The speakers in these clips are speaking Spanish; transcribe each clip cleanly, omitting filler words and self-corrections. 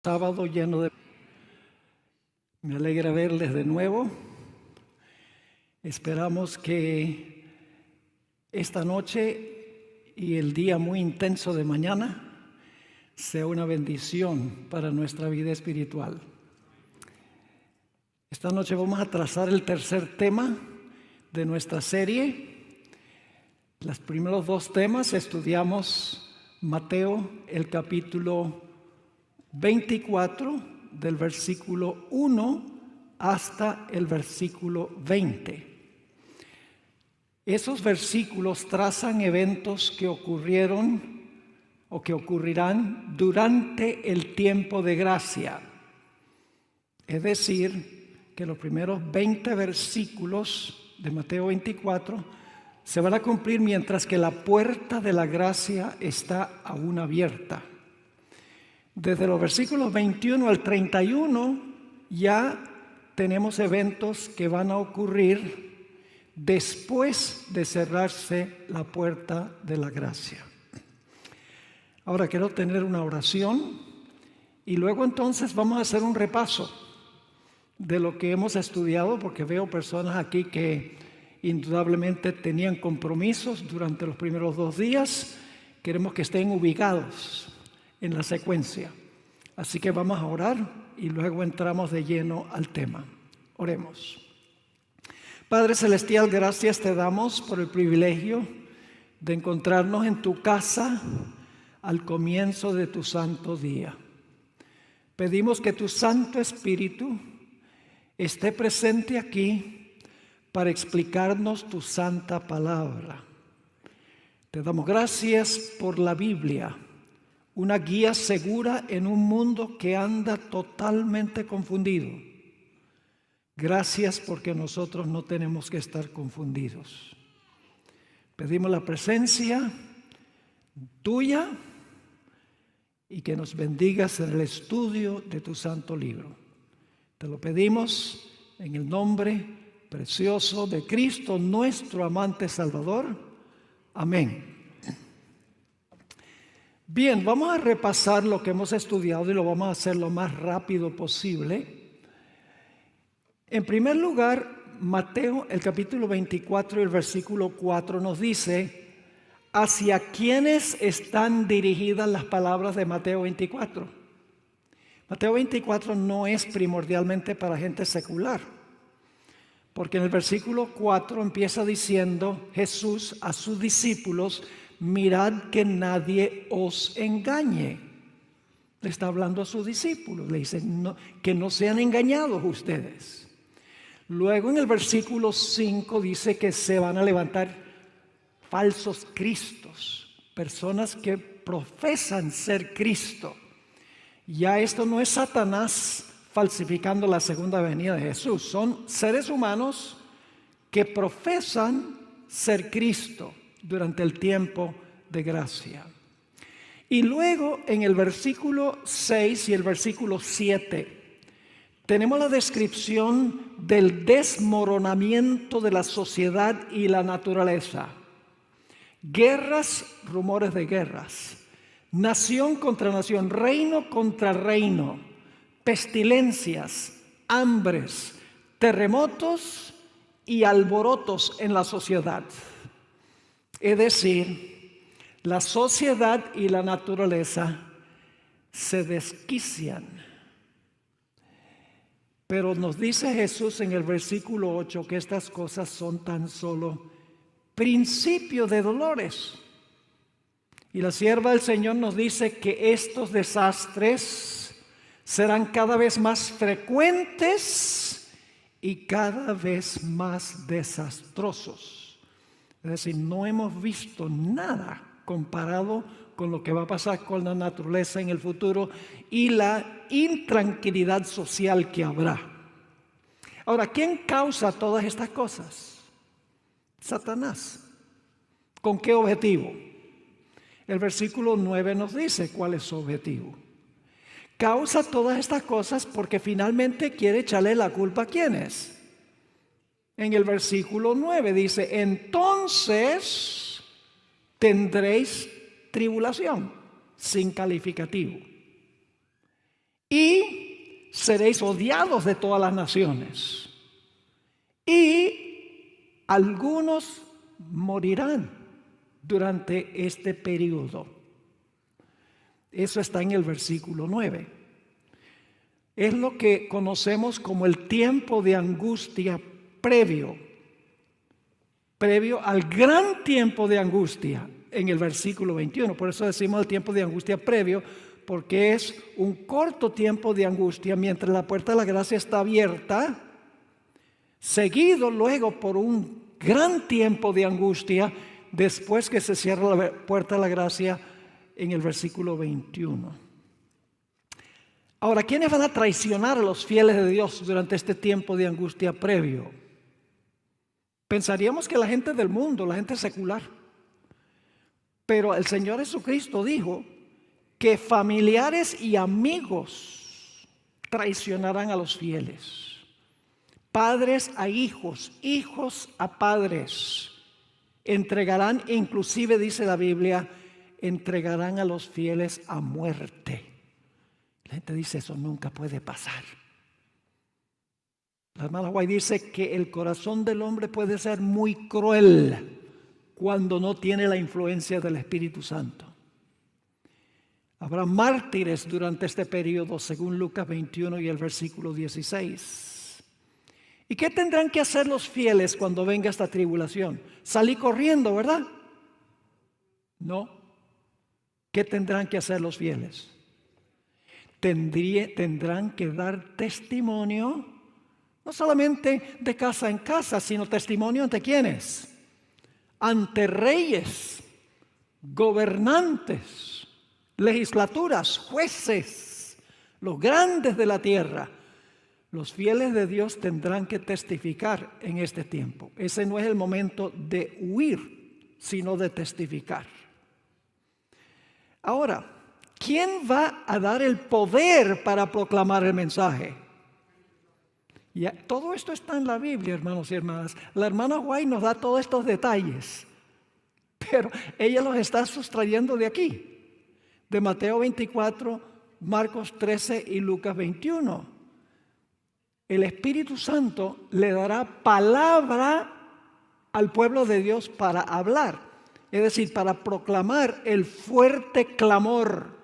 Sábado lleno de... Me alegra verles de nuevo. Esperamos que esta noche y el día muy intenso de mañana sea una bendición para nuestra vida espiritual. Esta noche vamos a trazar el tercer tema de nuestra serie. Los primeros dos temas estudiamos Mateo, el capítulo 24, del versículo 1 hasta el versículo 20. Esos versículos trazan eventos que ocurrieron o que ocurrirán durante el tiempo de gracia. Es decir, que los primeros 20 versículos de Mateo 24 se van a cumplir mientras que la puerta de la gracia está aún abierta. Desde los versículos 21 al 31 ya tenemos eventos que van a ocurrir después de cerrarse la puerta de la gracia. Ahora quiero tener una oración y luego entonces vamos a hacer un repaso de lo que hemos estudiado, porque veo personas aquí que indudablemente tenían compromisos durante los primeros 2 días. Queremos que estén ubicados en la secuencia. Así que vamos a orar y luego entramos de lleno al tema. Oremos. Padre Celestial, gracias te damos por el privilegio de encontrarnos en tu casa al comienzo de tu santo día. Pedimos que tu Santo Espíritu esté presente aquí para explicarnos tu santa palabra. Te damos gracias por la Biblia, una guía segura en un mundo que anda totalmente confundido. Gracias porque nosotros no tenemos que estar confundidos. Pedimos la presencia tuya y que nos bendigas en el estudio de tu santo libro. Te lo pedimos en el nombre precioso de Cristo, nuestro amante Salvador. Amén. Bien, vamos a repasar lo que hemos estudiado y lo vamos a hacer lo más rápido posible. En primer lugar, Mateo, el capítulo 24 y el versículo 4 nos dice hacia quiénes están dirigidas las palabras de Mateo 24. Mateo 24 no es primordialmente para gente secular, porque en el versículo 4 empieza diciendo Jesús a sus discípulos: mirad que nadie os engañe. Le está hablando a sus discípulos, le dice que no sean engañados ustedes. Luego en el versículo 5 dice que se van a levantar falsos cristos, personas que profesan ser Cristo. Ya esto no es Satanás falsificando la segunda venida de Jesús, son seres humanos que profesan ser Cristo durante el tiempo de gracia. Y luego en el versículo 6 y el versículo 7 tenemos la descripción del desmoronamiento de la sociedad y la naturaleza. Guerras, rumores de guerras, nación contra nación, reino contra reino, pestilencias, hambres, terremotos y alborotos en la sociedad. Es decir, la sociedad y la naturaleza se desquician. Pero nos dice Jesús en el versículo 8 que estas cosas son tan solo principio de dolores. Y la sierva del Señor nos dice que estos desastres serán cada vez más frecuentes y cada vez más desastrosos. Es decir, no hemos visto nada comparado con lo que va a pasar con la naturaleza en el futuro y la intranquilidad social que habrá. Ahora, ¿quién causa todas estas cosas? Satanás. ¿Con qué objetivo? El versículo 9 nos dice cuál es su objetivo. Causa todas estas cosas porque finalmente quiere echarle la culpa a ¿quiénes? En el versículo 9 dice: entonces tendréis tribulación, sin calificativo. y seréis odiados de todas las naciones. Y algunos morirán durante este periodo. Eso está en el versículo 9. Es lo que conocemos como el tiempo de angustia previo al gran tiempo de angustia en el versículo 21. Por eso decimos el tiempo de angustia previo, porque es un corto tiempo de angustia mientras la puerta de la gracia está abierta, seguido luego por un gran tiempo de angustia después que se cierra la puerta de la gracia en el versículo 21. Ahora, ¿quiénes van a traicionar a los fieles de Dios durante este tiempo de angustia previo? Pensaríamos que la gente del mundo, la gente secular. Pero el Señor Jesucristo dijo que familiares y amigos traicionarán a los fieles. Padres a hijos, hijos a padres. Entregarán, inclusive dice la Biblia, entregarán a los fieles a muerte. La gente dice, eso nunca puede pasar. La hermana White dice que el corazón del hombre puede ser muy cruel cuando no tiene la influencia del Espíritu Santo. Habrá mártires durante este periodo, según Lucas 21 y el versículo 16. ¿Y qué tendrán que hacer los fieles cuando venga esta tribulación? Salir corriendo, ¿verdad? No. ¿Qué tendrán que hacer los fieles? Tendrán que dar testimonio, no solamente de casa en casa, sino testimonio ante quiénes, ante reyes, gobernantes, legislaturas, jueces, los grandes de la tierra. Los fieles de Dios tendrán que testificar en este tiempo. Ese no es el momento de huir, sino de testificar. Ahora, ¿quién va a dar el poder para proclamar el mensaje? Ya, todo esto está en la Biblia, hermanos y hermanas. La hermana White nos da todos estos detalles, pero ella los está sustrayendo de aquí, de Mateo 24, Marcos 13 y Lucas 21. El Espíritu Santo le dará palabra al pueblo de Dios para hablar, es decir, para proclamar el fuerte clamor.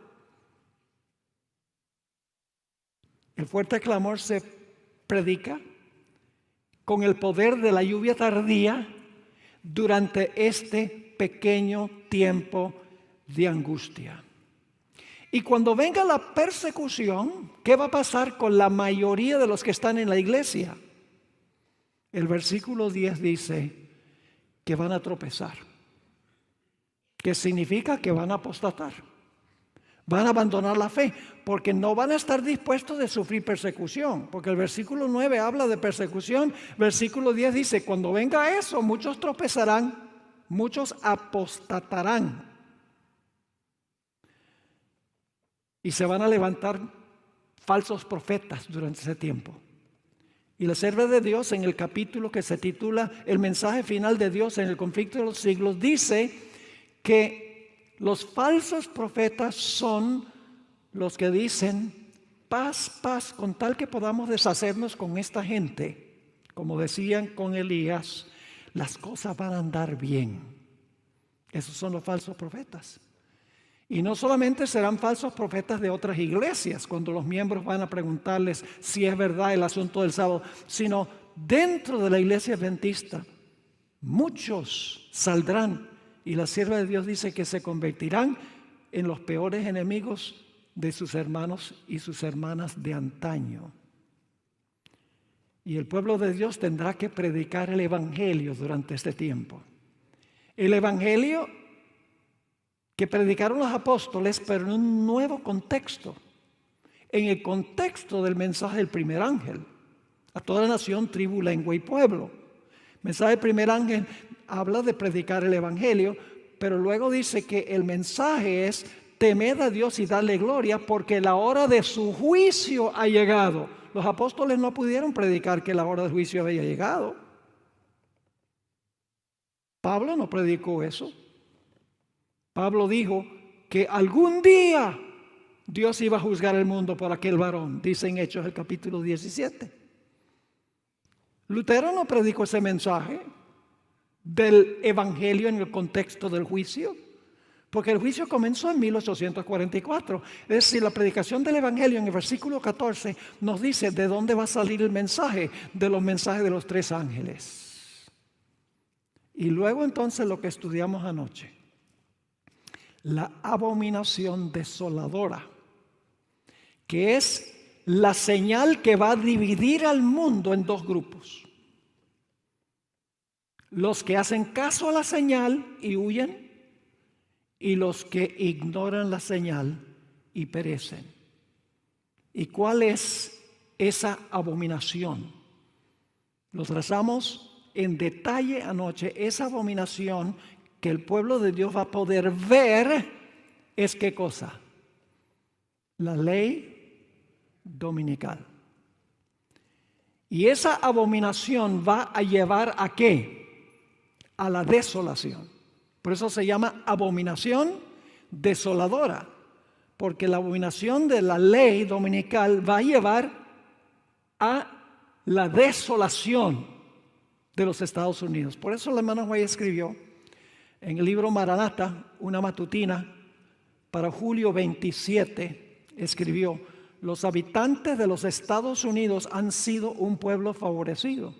El fuerte clamor se predica con el poder de la lluvia tardía durante este pequeño tiempo de angustia. Y cuando venga la persecución, ¿qué va a pasar con la mayoría de los que están en la iglesia? El versículo 10 dice que van a tropezar, que significa que van a apostatar. Van a abandonar la fe, porque no van a estar dispuestos de sufrir persecución, porque el versículo 9 habla de persecución, versículo 10 dice, cuando venga eso, muchos tropezarán, muchos apostatarán, y se van a levantar falsos profetas durante ese tiempo. Y la sierva de Dios, en el capítulo que se titula El mensaje final de Dios en el conflicto de los siglos, dice que los falsos profetas son los que dicen paz, paz, con tal que podamos deshacernos con esta gente. Como decían con Elías, las cosas van a andar bien. Esos son los falsos profetas. Y no solamente serán falsos profetas de otras iglesias, cuando los miembros van a preguntarles si es verdad el asunto del sábado, sino dentro de la iglesia adventista, muchos saldrán. Y la sierva de Dios dice que se convertirán en los peores enemigos de sus hermanos y sus hermanas de antaño. Y el pueblo de Dios tendrá que predicar el evangelio durante este tiempo. El evangelio que predicaron los apóstoles, pero en un nuevo contexto. En el contexto del mensaje del primer ángel. A toda nación, tribu, lengua y pueblo. El mensaje del primer ángel habla de predicar el evangelio, pero luego dice que el mensaje es temed a Dios y darle gloria porque la hora de su juicio ha llegado. Los apóstoles no pudieron predicar que la hora del juicio había llegado. Pablo no predicó eso. Pablo dijo que algún día Dios iba a juzgar el mundo por aquel varón, dice en Hechos el capítulo 17. Lutero no predicó ese mensaje del evangelio en el contexto del juicio, porque el juicio comenzó en 1844. Es decir, la predicación del evangelio en el versículo 14 nos dice de dónde va a salir el mensaje, de los mensajes de los 3 ángeles. Y luego entonces lo que estudiamos anoche, la abominación desoladora, que es la señal que va a dividir al mundo en 2 grupos. Los que hacen caso a la señal y huyen, y los que ignoran la señal y perecen. ¿Y cuál es esa abominación? Lo trazamos en detalle anoche. Esa abominación que el pueblo de Dios va a poder ver es ¿qué cosa? La ley dominical. Y esa abominación va a llevar ¿a qué? A la desolación. Por eso se llama abominación desoladora, porque la abominación de la ley dominical va a llevar a la desolación de los Estados Unidos. Por eso el hermano White escribió en el libro Maranata, una matutina para julio 27, escribió: los habitantes de los Estados Unidos han sido un pueblo favorecido,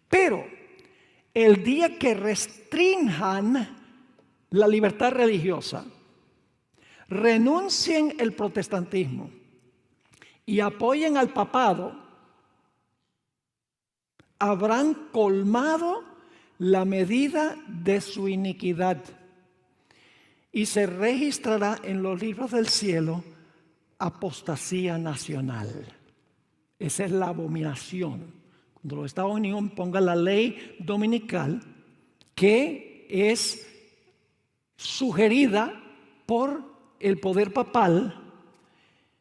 pero el día que restrinjan la libertad religiosa, renuncien el protestantismo y apoyen al papado, habrán colmado la medida de su iniquidad y se registrará en los libros del cielo apostasía nacional. Esa es la abominación. Cuando los Estados Unidos pongan la ley dominical, que es sugerida por el poder papal,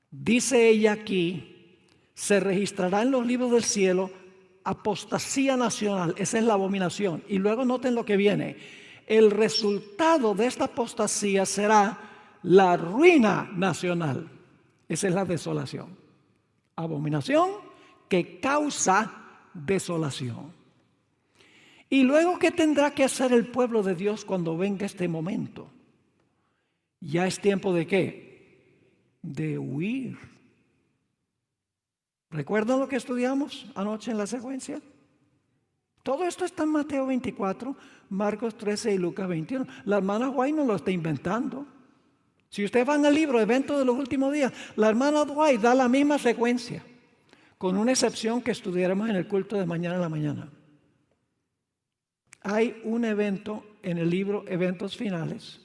dice ella aquí, se registrará en los libros del cielo apostasía nacional. Esa es la abominación. Y luego noten lo que viene. El resultado de esta apostasía será la ruina nacional. Esa es la desolación. Abominación que causa desolación. Y luego, ¿qué tendrá que hacer el pueblo de Dios cuando venga este momento? Ya es tiempo de ¿qué? De huir. ¿Recuerdan lo que estudiamos anoche en la secuencia? Todo esto está en Mateo 24, Marcos 13 y Lucas 21. La hermana White no lo está inventando. Si ustedes van al libro Eventos de los Últimos Días, la hermana White da la misma secuencia, con una excepción que estudiaremos en el culto de mañana en la mañana. Hay un evento en el libro Eventos Finales,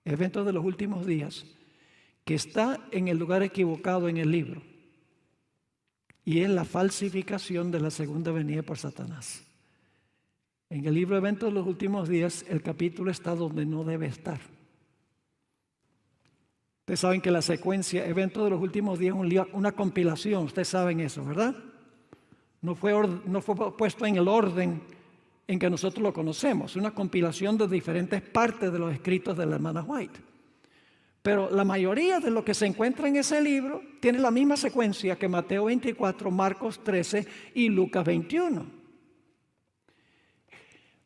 Eventos de los Últimos Días, que está en el lugar equivocado en el libro. Y es la falsificación de la segunda venida por Satanás. En el libro Eventos de los Últimos Días, el capítulo está donde no debe estar. Ustedes saben que la secuencia Eventos de los Últimos Días es una compilación. Ustedes saben eso, ¿verdad? No fue puesto en el orden en que nosotros lo conocemos. Una compilación de diferentes partes de los escritos de la hermana White. Pero la mayoría de lo que se encuentra en ese libro tiene la misma secuencia que Mateo 24, Marcos 13 y Lucas 21.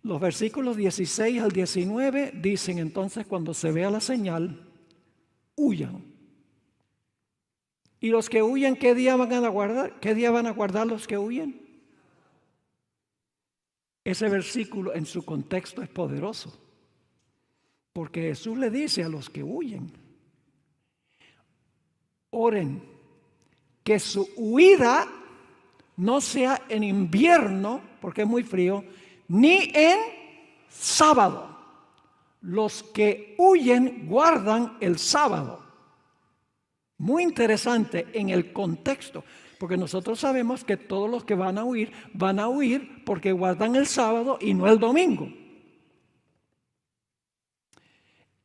Los versículos 16 al 19 dicen entonces: cuando se vea la señal, huyan. ¿Y los que huyen qué día van a guardar? ¿Qué día van a guardar los que huyen? Ese versículo en su contexto es poderoso, porque Jesús le dice a los que huyen: oren que su huida no sea en invierno, porque es muy frío, ni en sábado. Los que huyen guardan el sábado. Muy interesante en el contexto, porque nosotros sabemos que todos los que van a huir porque guardan el sábado y no el domingo.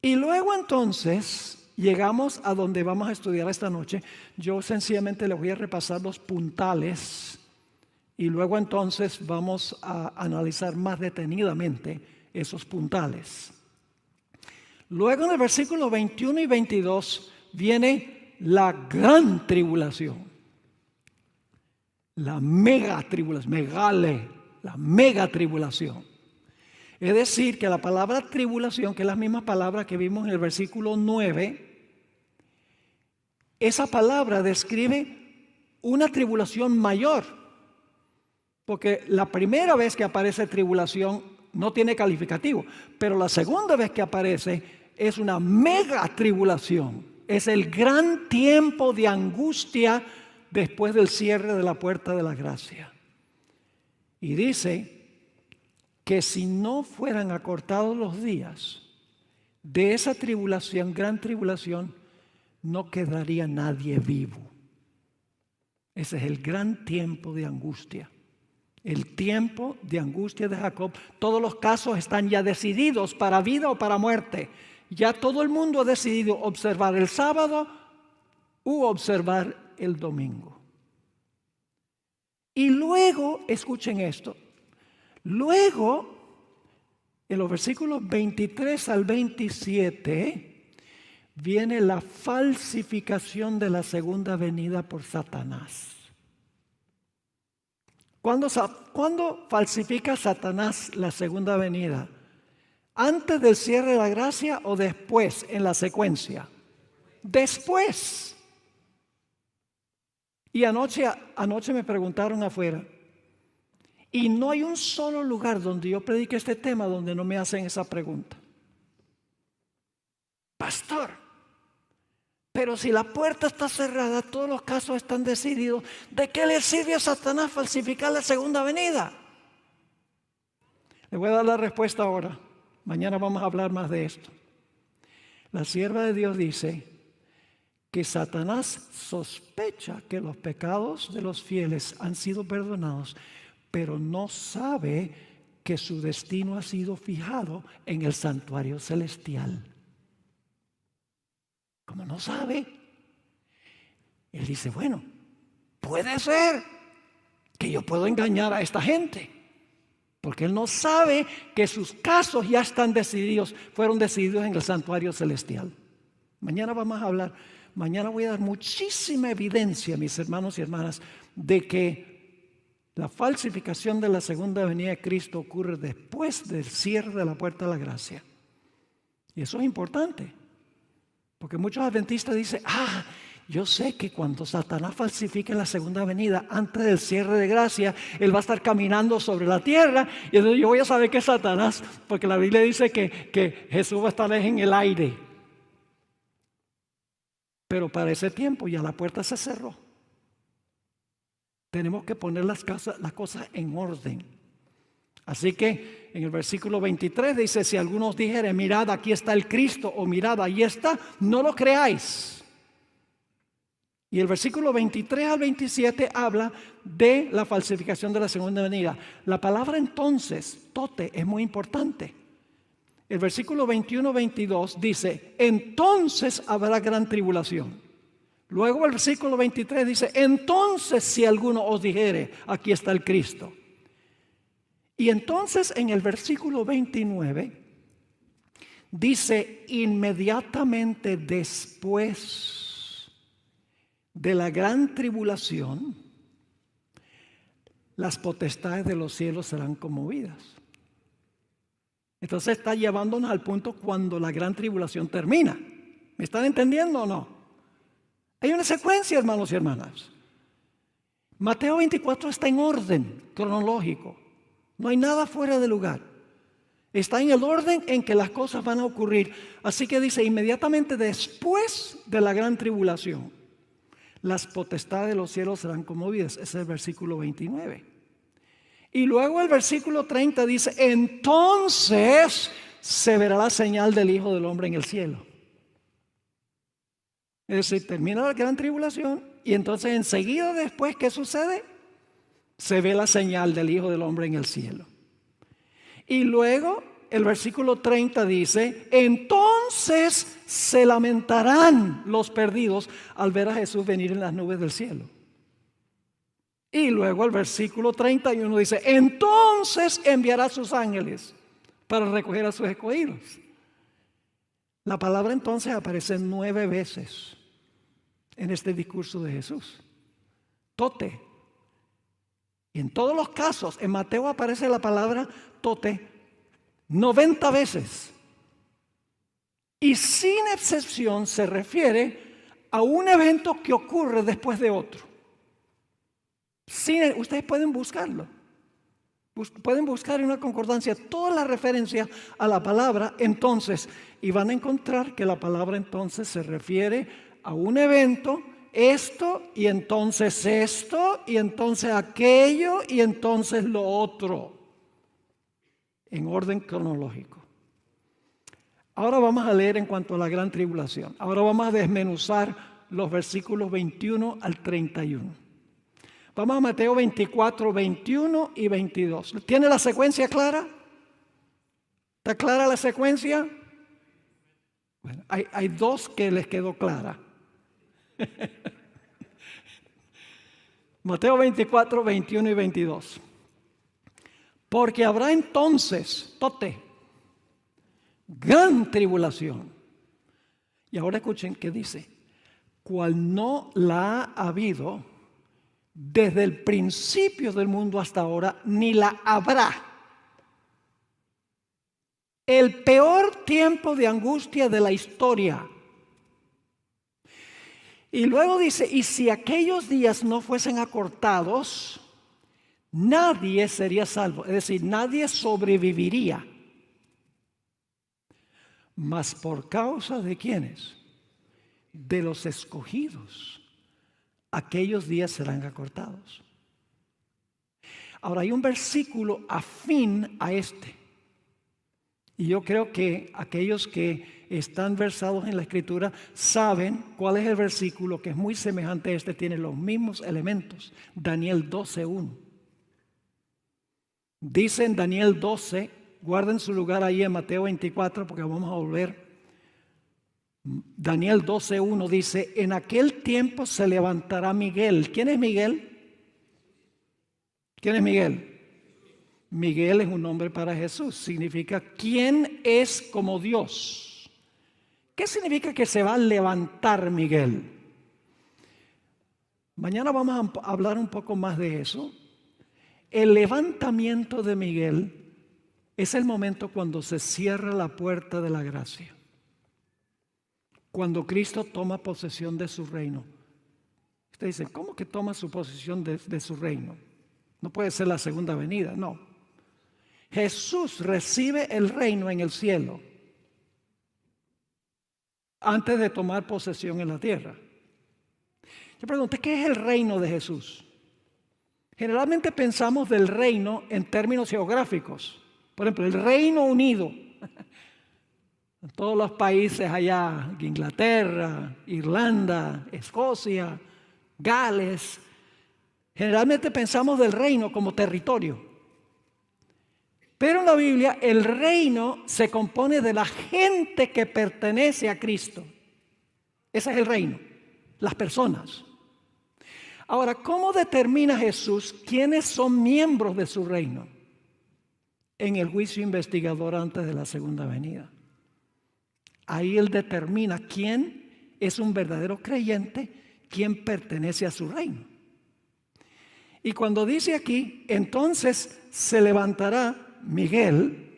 Y luego entonces llegamos a donde vamos a estudiar esta noche. Yo sencillamente les voy a repasar los puntales y luego entonces vamos a analizar más detenidamente esos puntales. Luego en el versículo 21 y 22 viene la gran tribulación. La mega tribulación, megale, la mega tribulación. Es decir, que la palabra tribulación, que es la misma palabra que vimos en el versículo 9, esa palabra describe una tribulación mayor. Porque la primera vez que aparece tribulación no tiene calificativo, pero la segunda vez que aparece es una mega tribulación. Es el gran tiempo de angustia después del cierre de la puerta de la gracia. Y dice que si no fueran acortados los días de esa tribulación, gran tribulación, no quedaría nadie vivo. Ese es el gran tiempo de angustia. El tiempo de angustia de Jacob. Todos los casos están ya decididos para vida o para muerte. Ya todo el mundo ha decidido observar el sábado u observar el domingo. Y luego, escuchen esto, luego en los versículos 23 al 27 viene la falsificación de la segunda venida por Satanás. ¿Cuándo falsifica Satanás la segunda venida? ¿Antes del cierre de la gracia o después en la secuencia? Después. Y anoche me preguntaron afuera, y no hay un solo lugar donde yo predique este tema donde no me hacen esa pregunta. Pastor, pero si la puerta está cerrada, todos los casos están decididos, ¿de qué le sirve a Satanás falsificar la segunda venida? Le voy a dar la respuesta ahora. Mañana vamos a hablar más de esto. La sierva de Dios dice que Satanás sospecha que los pecados de los fieles han sido perdonados, pero no sabe que su destino ha sido fijado en el santuario celestial. Como no sabe, él dice, bueno, puede ser que yo puedo engañar a esta gente, porque él no sabe que sus casos ya están decididos, fueron decididos en el santuario celestial. Mañana vamos a hablar. Mañana voy a dar muchísima evidencia, mis hermanos y hermanas, de que la falsificación de la segunda venida de Cristo ocurre después del cierre de la puerta de la gracia. Y eso es importante, porque muchos adventistas dicen, yo sé que cuando Satanás falsifique la segunda venida antes del cierre de gracia, él va a estar caminando sobre la tierra, y entonces yo voy a saber que es Satanás, porque la Biblia dice que Jesús va a estar en el aire. Pero para ese tiempo ya la puerta se cerró. Tenemos que poner las cosas en orden. Así que en el versículo 23 dice, si algunos dijeren, mirad, aquí está el Cristo, o mirad, ahí está, no lo creáis. Y el versículo 23 al 27 habla de la falsificación de la segunda venida. La palabra entonces, tote, es muy importante. El versículo 21-22 dice, entonces habrá gran tribulación. Luego el versículo 23 dice, entonces si alguno os dijere, aquí está el Cristo. Y entonces en el versículo 29 dice, inmediatamente después de la gran tribulación, las potestades de los cielos serán conmovidas. Entonces está llevándonos al punto cuando la gran tribulación termina. ¿Me están entendiendo o no? Hay una secuencia, hermanos y hermanas. Mateo 24 está en orden cronológico. No hay nada fuera de lugar. Está en el orden en que las cosas van a ocurrir. Así que dice, inmediatamente después de la gran tribulación, las potestades de los cielos serán conmovidas. Ese es el versículo 29. Y luego el versículo 30 dice, entonces se verá la señal del Hijo del Hombre en el cielo. Es decir, termina la gran tribulación y entonces enseguida después, ¿qué sucede? Se ve la señal del Hijo del Hombre en el cielo. Y luego el versículo 30 dice, entonces se lamentarán los perdidos al ver a Jesús venir en las nubes del cielo. Y luego el versículo 31 dice, entonces enviará a sus ángeles para recoger a sus escogidos. La palabra entonces aparece 9 veces en este discurso de Jesús. Tote. Y en todos los casos, en Mateo aparece la palabra tote 90 veces. Y sin excepción se refiere a un evento que ocurre después de otro. Ustedes pueden buscarlo. Pueden buscar en una concordancia toda la referencia a la palabra entonces. Y van a encontrar que la palabra entonces se refiere a un evento, esto, y entonces esto, y entonces aquello, y entonces lo otro. En orden cronológico. Ahora vamos a leer en cuanto a la gran tribulación. Ahora vamos a desmenuzar los versículos 21 al 31. Vamos a Mateo 24, 21 y 22. ¿Tiene la secuencia clara? ¿Está clara la secuencia? Bueno, hay dos que les quedó clara. Mateo 24, 21 y 22. Porque habrá entonces, gran tribulación. Y ahora escuchen qué dice. Cual no la ha habido desde el principio del mundo hasta ahora, ni la habrá. El peor tiempo de angustia de la historia. Y luego dice, y si aquellos días no fuesen acortados, nadie sería salvo. Es decir, nadie sobreviviría. Mas por causa de ¿quiénes? De los escogidos, aquellos días serán acortados. Ahora hay un versículo afín a este. Y yo creo que aquellos que están versados en la Escritura saben cuál es el versículo que es muy semejante a este, tiene los mismos elementos. Daniel 12:1. Dice en Daniel 12, guarden su lugar ahí en Mateo 24 porque vamos a volver. Daniel 12:1 dice, en aquel tiempo se levantará Miguel. ¿Quién es Miguel? ¿Quién es Miguel? Miguel es un nombre para Jesús. Significa ¿quién es como Dios? ¿Qué significa que se va a levantar Miguel? Mañana vamos a hablar un poco más de eso. El levantamiento de Miguel es el momento cuando se cierra la puerta de la gracia. Cuando Cristo toma posesión de su reino. Usted dice, ¿cómo que toma su posesión de su reino? No puede ser la segunda venida, no. Jesús recibe el reino en el cielo antes de tomar posesión en la tierra. Yo pregunto, ¿qué es el reino de Jesús? Generalmente pensamos del reino en términos geográficos. Por ejemplo, el Reino Unido. En todos los países allá, Inglaterra, Irlanda, Escocia, Gales. Generalmente pensamos del reino como territorio. Pero en la Biblia el reino se compone de la gente que pertenece a Cristo. Ese es el reino, las personas. Ahora, ¿cómo determina Jesús quiénes son miembros de su reino? En el juicio investigador antes de la segunda venida. Ahí Él determina quién es un verdadero creyente, quién pertenece a su reino. Y cuando dice aquí, entonces se levantará Miguel,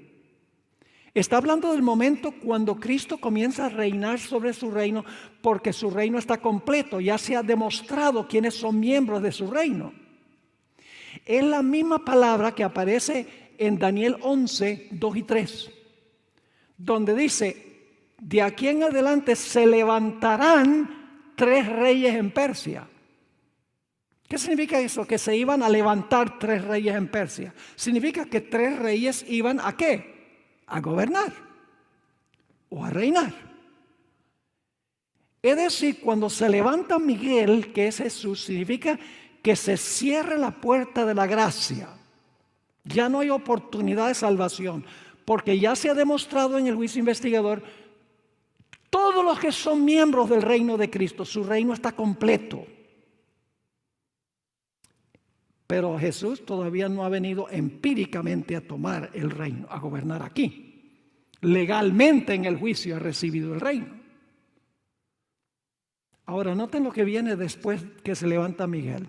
está hablando del momento cuando Cristo comienza a reinar sobre su reino, porque su reino está completo, ya se ha demostrado quiénes son miembros de su reino. Es la misma palabra que aparece en Daniel 11, 2 y 3, donde dice, de aquí en adelante se levantarán 3 reyes en Persia. ¿Qué significa eso? Que se iban a levantar 3 reyes en Persia. Significa que 3 reyes iban ¿a qué? A gobernar o a reinar. Es decir, cuando se levanta Miguel, que es Jesús, significa que se cierra la puerta de la gracia. Ya no hay oportunidad de salvación, porque ya se ha demostrado en el juicio investigador, todos los que son miembros del reino de Cristo, su reino está completo. Pero Jesús todavía no ha venido empíricamente a tomar el reino, a gobernar aquí. Legalmente en el juicio ha recibido el reino. Ahora, noten lo que viene después que se levanta Miguel.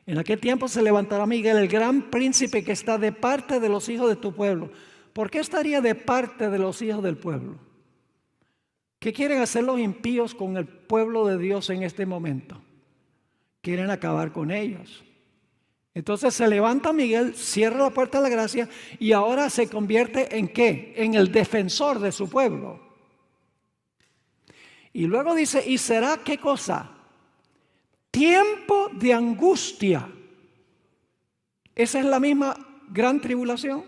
En aquel tiempo se levantará Miguel, el gran príncipe que está de parte de los hijos de tu pueblo. ¿Por qué estaría de parte de los hijos del pueblo? ¿Qué quieren hacer los impíos con el pueblo de Dios en este momento? Quieren acabar con ellos. Entonces se levanta Miguel, cierra la puerta de la gracia y ahora se convierte ¿en qué? En el defensor de su pueblo. Y luego dice, ¿y será qué cosa? Tiempo de angustia. ¿Esa es la misma gran tribulación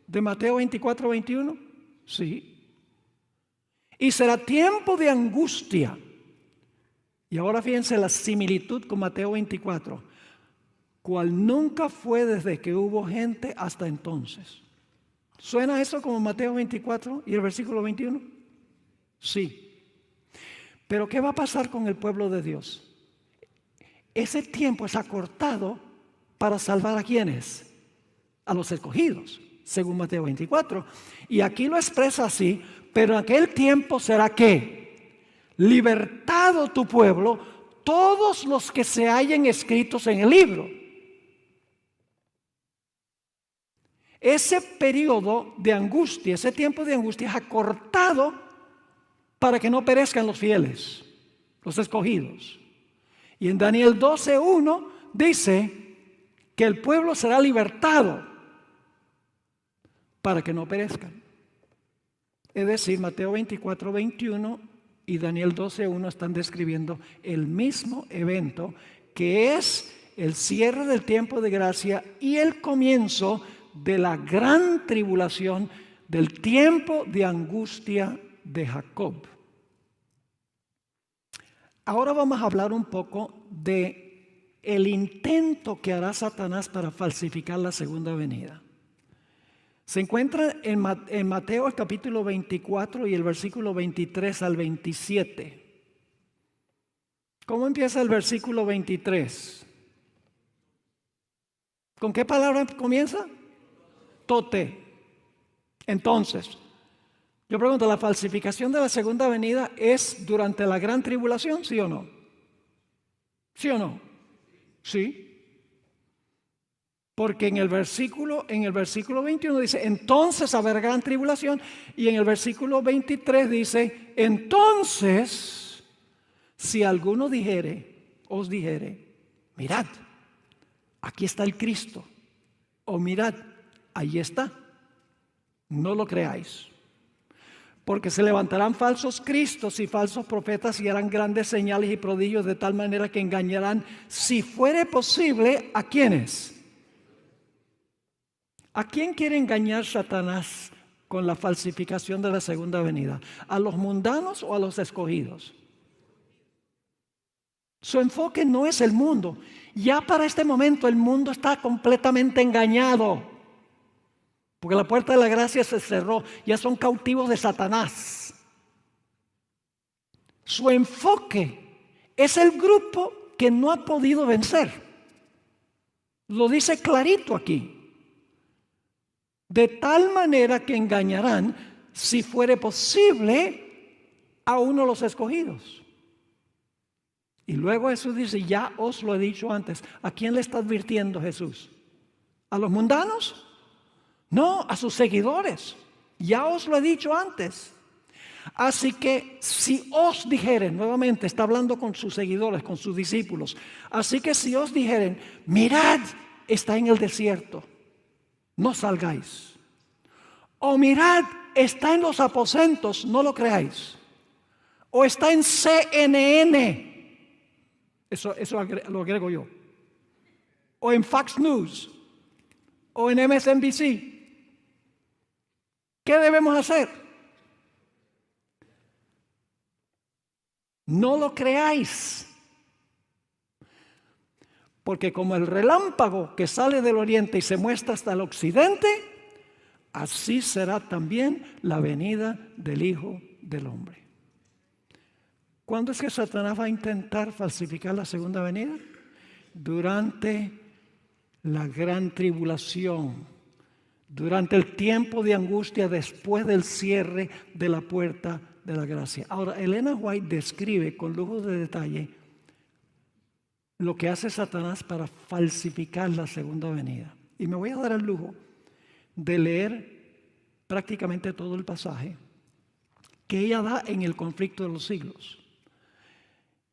de Mateo 24, 21? Sí. Y será tiempo de angustia. Y ahora fíjense la similitud con Mateo 24, cual nunca fue desde que hubo gente hasta entonces. ¿Suena eso como Mateo 24 y el versículo 21? Sí. Pero ¿qué va a pasar con el pueblo de Dios? Ese tiempo es acortado para salvar ¿a quiénes? A los escogidos, según Mateo 24. Y aquí lo expresa así, pero en aquel tiempo será ¿qué? Libertado tu pueblo, todos los que se hallen escritos en el libro. Ese periodo de angustia, ese tiempo de angustia es acortado para que no perezcan los fieles, los escogidos. Y en Daniel 12:1 dice que el pueblo será libertado para que no perezcan. Es decir, Mateo 24, 21 y Daniel 12:1 están describiendo el mismo evento que es el cierre del tiempo de gracia y el comienzo de la gran tribulación, del tiempo de angustia de Jacob. Ahora vamos a hablar un poco de el intento que hará Satanás para falsificar la segunda venida. Se encuentra en Mateo el capítulo 24 y el versículo 23 al 27. ¿Cómo empieza el versículo 23? ¿Con qué palabra comienza? Tote. Entonces, yo pregunto, ¿la falsificación de la segunda venida es durante la gran tribulación, sí o no? ¿Sí o no? Sí. Porque en el versículo 21 dice, entonces habrá gran tribulación, y en el versículo 23 dice, entonces, si alguno os dijere, mirad, aquí está el Cristo, o mirad, ahí está, no lo creáis. Porque se levantarán falsos cristos y falsos profetas y harán grandes señales y prodigios de tal manera que engañarán, si fuere posible, ¿a quiénes? ¿A quién quiere engañar Satanás con la falsificación de la segunda venida? ¿A los mundanos o a los escogidos? Su enfoque no es el mundo. Ya para este momento el mundo está completamente engañado. Porque la puerta de la gracia se cerró. Ya son cautivos de Satanás. Su enfoque es el grupo que no ha podido vencer. Lo dice clarito aquí. De tal manera que engañarán, si fuere posible, a uno de los escogidos. Y luego Jesús dice, ya os lo he dicho antes. ¿A quién le está advirtiendo Jesús? ¿A los mundanos? No, a sus seguidores. Ya os lo he dicho antes. Así que si os dijeren, nuevamente está hablando con sus seguidores, con sus discípulos. Así que si os dijeren, mirad, está en el desierto, no salgáis. O mirad, está en los aposentos, no lo creáis. O está en CNN. Eso lo agrego yo. O en Fox News. O en MSNBC. ¿Qué debemos hacer? No lo creáis. Porque como el relámpago que sale del oriente y se muestra hasta el occidente, así será también la venida del Hijo del Hombre. ¿Cuándo es que Satanás va a intentar falsificar la segunda venida? Durante la gran tribulación, durante el tiempo de angustia después del cierre de la puerta de la gracia. Ahora, Elena White describe con lujo de detalle lo que hace Satanás para falsificar la segunda venida. Y me voy a dar el lujo de leer prácticamente todo el pasaje que ella da en el conflicto de los siglos.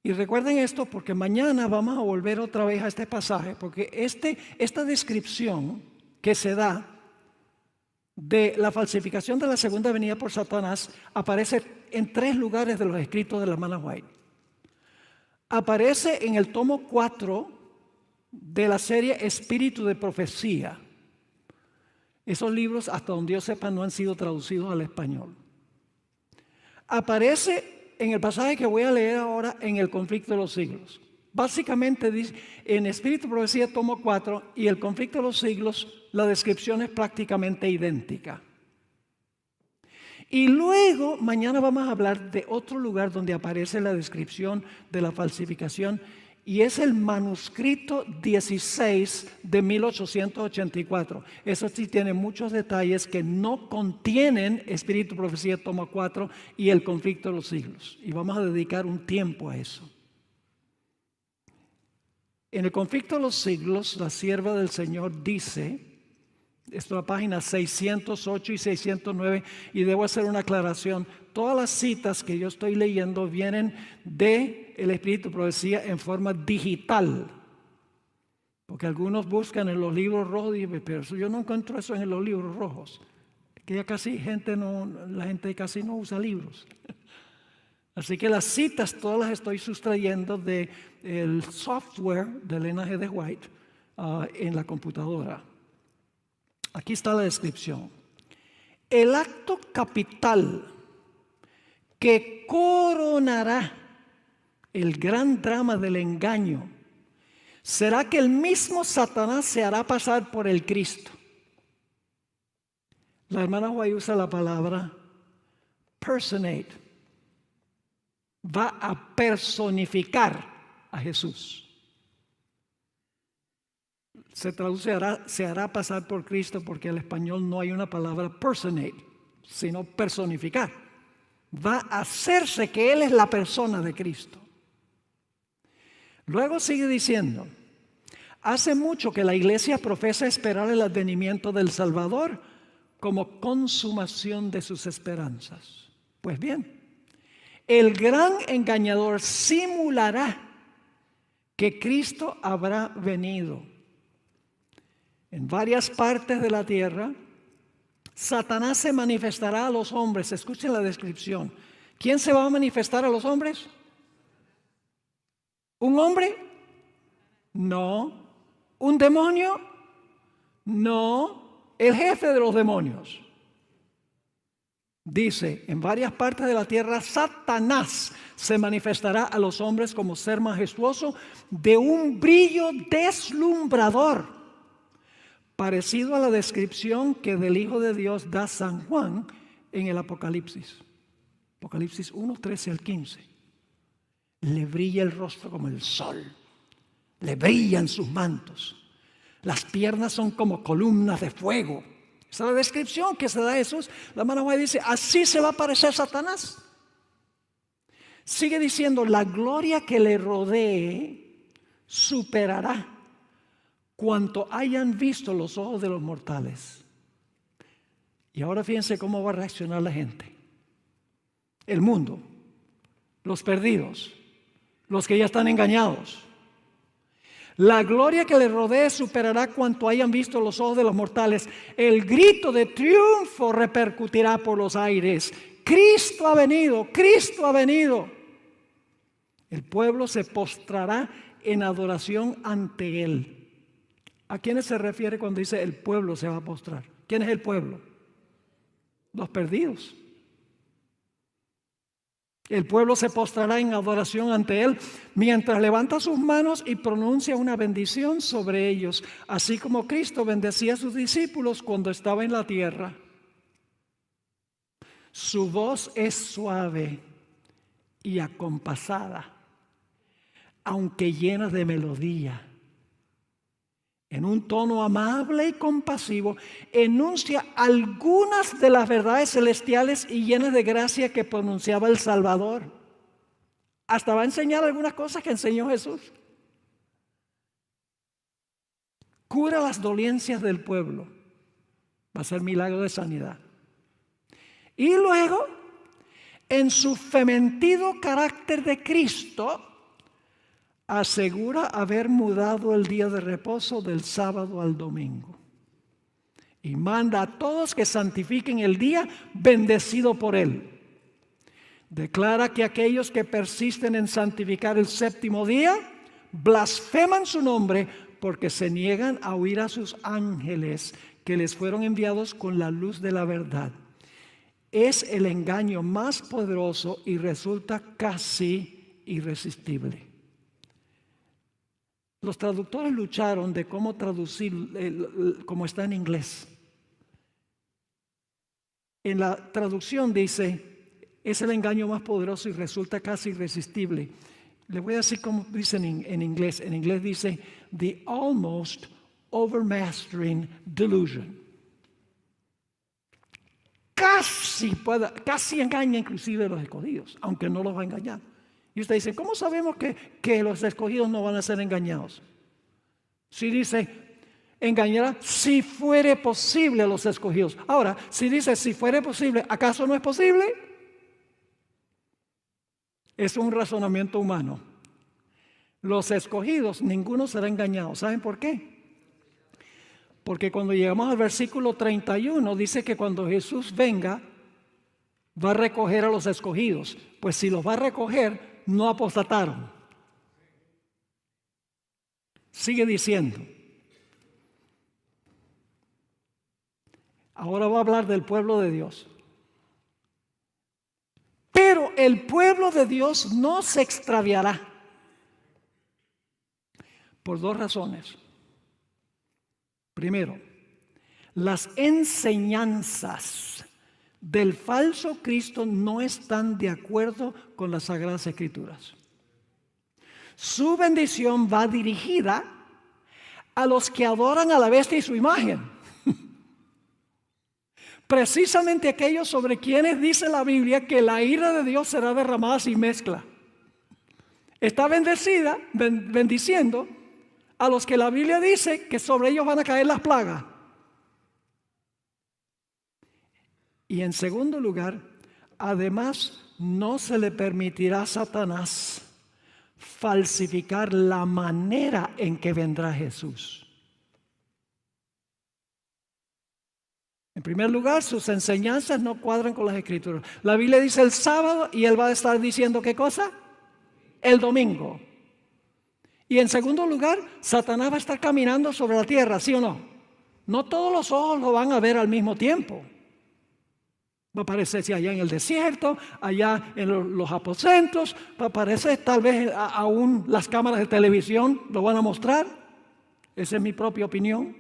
Y recuerden esto porque mañana vamos a volver otra vez a este pasaje, porque esta descripción que se da de la falsificación de la segunda venida por Satanás aparece en 3 lugares de los escritos de la hermana White. Aparece en el tomo 4 de la serie Espíritu de Profecía. Esos libros, hasta donde yo sepa, no han sido traducidos al español. Aparece en el pasaje que voy a leer ahora en el conflicto de los siglos. Básicamente dice, en Espíritu de Profecía tomo 4 y el conflicto de los siglos, la descripción es prácticamente idéntica. Y luego, mañana vamos a hablar de otro lugar donde aparece la descripción de la falsificación, y es el manuscrito 16 de 1884. Eso sí tiene muchos detalles que no contienen Espíritu, Profecía, toma 4 y el conflicto de los siglos. Y vamos a dedicar un tiempo a eso. En el conflicto de los siglos, la sierva del Señor dice, esto es la página 608 y 609, y debo hacer una aclaración. Todas las citas que yo estoy leyendo vienen del Espíritu de Profecía en forma digital. Porque algunos buscan en los libros rojos y dicen, pero yo no encuentro eso en los libros rojos. Que ya casi la gente casi no usa libros. Así que las citas todas las estoy sustrayendo del software del Elena G. de White en la computadora. Aquí está la descripción. El acto capital que coronará el gran drama del engaño será que el mismo Satanás se hará pasar por el Cristo. La hermana White usa la palabra personate. Va a personificar a Jesús. Se traduce se hará pasar por Cristo porque en el español no hay una palabra personate, sino personificar. Va a hacerse que Él es la persona de Cristo. Luego sigue diciendo, hace mucho que la iglesia profesa esperar el advenimiento del Salvador como consumación de sus esperanzas. Pues bien, el gran engañador simulará que Cristo habrá venido. En varias partes de la tierra, Satanás se manifestará a los hombres. Escuchen la descripción. ¿Quién se va a manifestar a los hombres? ¿Un hombre? No. ¿Un demonio? No. El jefe de los demonios. Dice, en varias partes de la tierra, Satanás se manifestará a los hombres como ser majestuoso de un brillo deslumbrador, parecido a la descripción que del Hijo de Dios da San Juan en el Apocalipsis. Apocalipsis 1, 13 al 15. Le brilla el rostro como el sol, le brillan sus mantos, las piernas son como columnas de fuego. Esa es la descripción que se da a Jesús. La hermana White dice, así se va a parecer Satanás. Sigue diciendo, la gloria que le rodee superará cuanto hayan visto los ojos de los mortales. Y ahora fíjense cómo va a reaccionar la gente. El mundo, los perdidos, los que ya están engañados. La gloria que le rodee superará cuanto hayan visto los ojos de los mortales. El grito de triunfo repercutirá por los aires. Cristo ha venido, Cristo ha venido. El pueblo se postrará en adoración ante Él. ¿A quiénes se refiere cuando dice el pueblo se va a postrar? ¿Quién es el pueblo? Los perdidos. El pueblo se postrará en adoración ante Él mientras levanta sus manos y pronuncia una bendición sobre ellos, así como Cristo bendecía a sus discípulos cuando estaba en la tierra. Su voz es suave y acompasada, aunque llena de melodía. en un tono amable y compasivo, enuncia algunas de las verdades celestiales y llenas de gracia que pronunciaba el Salvador. Hasta va a enseñar algunas cosas que enseñó Jesús. Cura las dolencias del pueblo. Va a ser milagro de sanidad. Y luego, en su fementido carácter de Cristo, asegura haber mudado el día de reposo del sábado al domingo. Y manda a todos que santifiquen el día bendecido por Él. Declara que aquellos que persisten en santificar el séptimo día blasfeman su nombre porque se niegan a oír a sus ángeles que les fueron enviados con la luz de la verdad. Es el engaño más poderoso y resulta casi irresistible. Los traductores lucharon de cómo traducir como está en inglés. En la traducción dice, es el engaño más poderoso y resulta casi irresistible. Le voy a decir cómo dicen en inglés. En inglés dice, the almost overmastering delusion. Casi engaña inclusive a los escogidos, aunque no los va a engañar. Y usted dice, ¿cómo sabemos que los escogidos no van a ser engañados? Si dice, engañará si fuere posible a los escogidos. Ahora, si dice, si fuere posible, ¿acaso no es posible? Es un razonamiento humano. Los escogidos, ninguno será engañado. ¿Saben por qué? Porque cuando llegamos al versículo 31, dice que cuando Jesús venga, va a recoger a los escogidos. Pues si los va a recoger, no apostataron. Sigue diciendo. Ahora va a hablar del pueblo de Dios. Pero el pueblo de Dios no se extraviará. Por dos razones. Primero, las enseñanzas del falso Cristo no están de acuerdo con las Sagradas Escrituras. Su bendición va dirigida a los que adoran a la bestia y su imagen. Precisamente aquellos sobre quienes dice la Biblia que la ira de Dios será derramada sin mezcla. Está bendiciendo a los que la Biblia dice que sobre ellos van a caer las plagas. Y en segundo lugar, además, no se le permitirá a Satanás falsificar la manera en que vendrá Jesús. En primer lugar, sus enseñanzas no cuadran con las Escrituras. La Biblia dice el sábado y él va a estar diciendo ¿qué cosa? El domingo. Y en segundo lugar, Satanás va a estar caminando sobre la tierra, ¿sí o no? No todos los ojos lo van a ver al mismo tiempo. Va a aparecerse allá en el desierto, allá en los aposentos, va a aparecer tal vez aún las cámaras de televisión lo van a mostrar. Esa es mi propia opinión.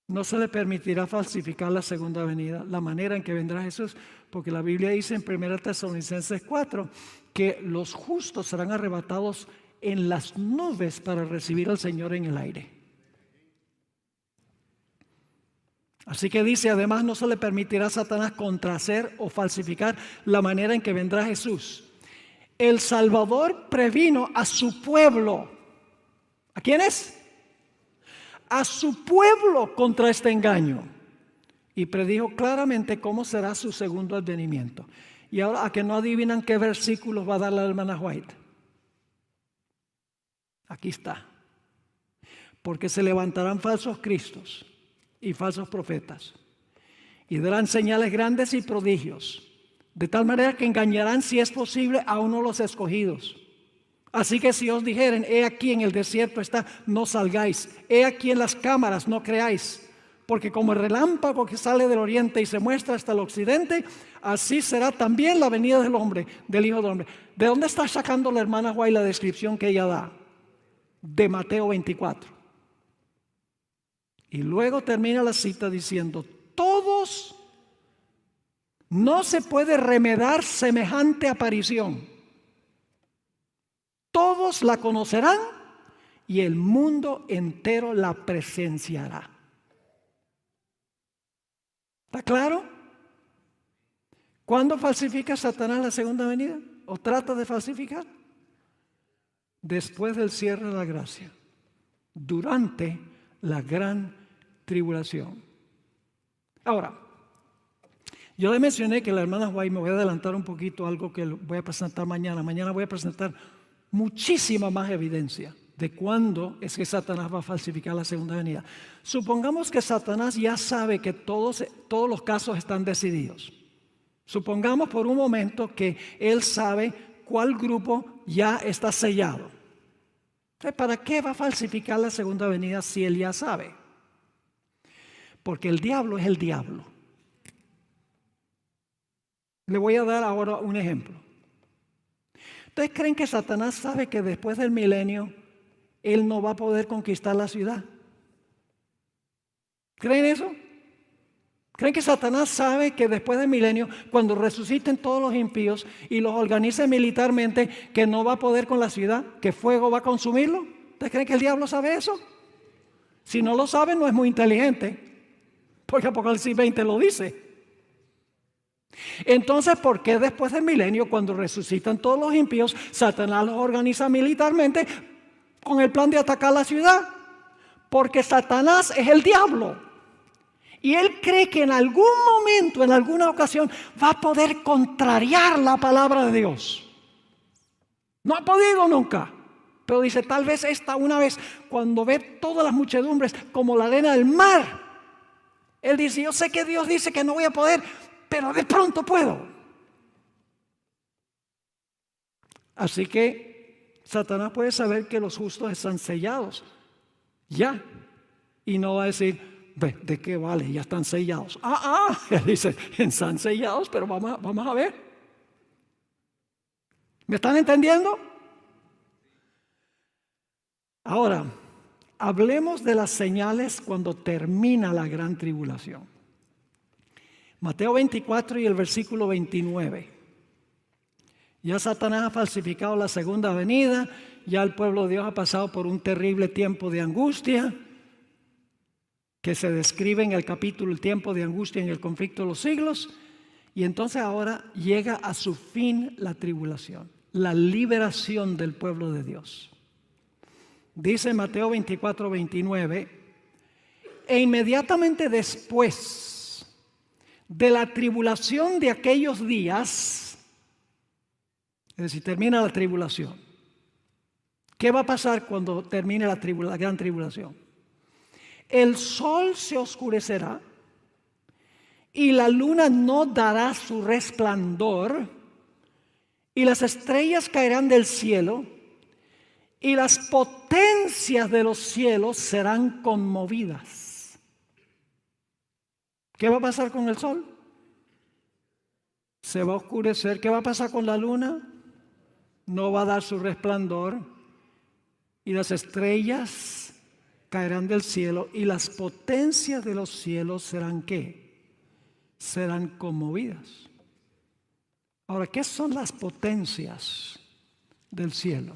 No se le permitirá falsificar la segunda venida, la manera en que vendrá Jesús, porque la Biblia dice en 1 Tesalonicenses 4 que los justos serán arrebatados en las nubes para recibir al Señor en el aire. Así que dice, además no se le permitirá a Satanás contrahacer o falsificar la manera en que vendrá Jesús. El Salvador previno a su pueblo. ¿A quiénes? A su pueblo contra este engaño. Y predijo claramente cómo será su segundo advenimiento. Y ahora, ¿a que no adivinan qué versículos va a dar la hermana White? Aquí está. Porque se levantarán falsos cristos y falsos profetas, y darán señales grandes y prodigios, de tal manera que engañarán, si es posible, a uno de los escogidos. Así que si os dijeren, he aquí en el desierto está, no salgáis, he aquí en las cámaras, no creáis, porque como el relámpago que sale del oriente y se muestra hasta el occidente, así será también la venida del hombre, del Hijo del Hombre. ¿De dónde está sacando la hermana White la descripción que ella da? De Mateo 24. Y luego termina la cita diciendo, todos, no se puede remedar semejante aparición. todos la conocerán y el mundo entero la presenciará. ¿Está claro? ¿Cuándo falsifica Satanás la segunda venida? ¿O trata de falsificar? Después del cierre de la gracia, durante la gran tribulación. Ahora, yo le mencioné que la hermana White, me voy a adelantar un poquito algo que voy a presentar mañana. Mañana voy a presentar muchísima más evidencia de cuándo es que Satanás va a falsificar la segunda venida. Supongamos que Satanás ya sabe que todos los casos están decididos. Supongamos por un momento que él sabe cuál grupo ya está sellado. Entonces, ¿para qué va a falsificar la segunda venida si él ya sabe? Porque el diablo es el diablo. Le voy a dar ahora un ejemplo. ¿Ustedes creen que Satanás sabe que después del milenio él no va a poder conquistar la ciudad? ¿Creen eso? ¿Creen que Satanás sabe que después del milenio, cuando resuciten todos los impíos y los organice militarmente, que no va a poder con la ciudad, que fuego va a consumirlo? ¿Ustedes creen que el diablo sabe eso? Si no lo sabe, no es muy inteligente, porque Apocalipsis 20 lo dice. Entonces, ¿por qué después del milenio, cuando resucitan todos los impíos, Satanás los organiza militarmente con el plan de atacar la ciudad? Porque Satanás es el diablo. Y él cree que en algún momento, en alguna ocasión, va a poder contrariar la palabra de Dios. No ha podido nunca. Pero dice, tal vez una vez, cuando ve todas las muchedumbres como la arena del mar, él dice, yo sé que Dios dice que no voy a poder, pero de pronto puedo. Así que Satanás puede saber que los justos están sellados ya, y no va a decir, ¿de qué vale? Ya están sellados. Él dice, están sellados, pero vamos a ver. ¿Me están entendiendo? Ahora, hablemos de las señales cuando termina la gran tribulación. Mateo 24 y el versículo 29. Ya Satanás ha falsificado la segunda venida, ya el pueblo de Dios ha pasado por un terrible tiempo de angustia, que se describe en el capítulo el tiempo de angustia en el conflicto de los siglos, y entonces ahora llega a su fin la tribulación, la liberación del pueblo de Dios. Dice Mateo 24, 29, e inmediatamente después de la tribulación de aquellos días, es decir, termina la tribulación. ¿Qué va a pasar cuando termine la gran tribulación? El sol se oscurecerá y la luna no dará su resplandor y las estrellas caerán del cielo y las potencias de los cielos serán conmovidas. ¿Qué va a pasar con el sol? Se va a oscurecer. ¿Qué va a pasar con la luna? No va a dar su resplandor y las estrellas caerán del cielo y las potencias de los cielos serán ¿qué? Serán conmovidas. Ahora, ¿qué son las potencias del cielo?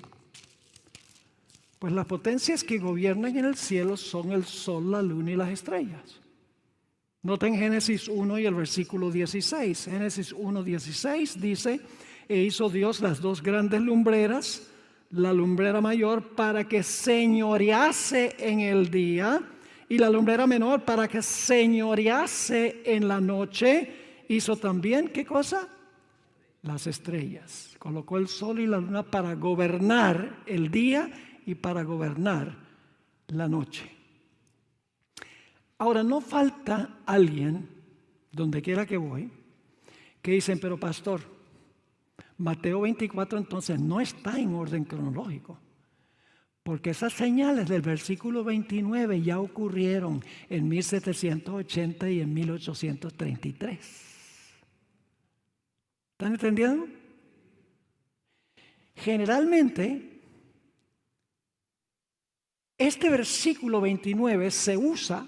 Pues las potencias que gobiernan en el cielo son el sol, la luna y las estrellas. Noten Génesis 1 y el versículo 16. Génesis 1, 16 dice, e hizo Dios las dos grandes lumbreras, la lumbrera mayor para que señorease en el día y la lumbrera menor para que señorease en la noche. Hizo también, ¿qué cosa? Las estrellas. Colocó el sol y la luna para gobernar el día y para gobernar la noche. Ahora, no falta alguien, donde quiera que voy, que dicen, pero pastor, Mateo 24 entonces no está en orden cronológico, porque esas señales del versículo 29 ya ocurrieron en 1780 y en 1833. ¿Están entendiendo? Generalmente, este versículo 29 se usa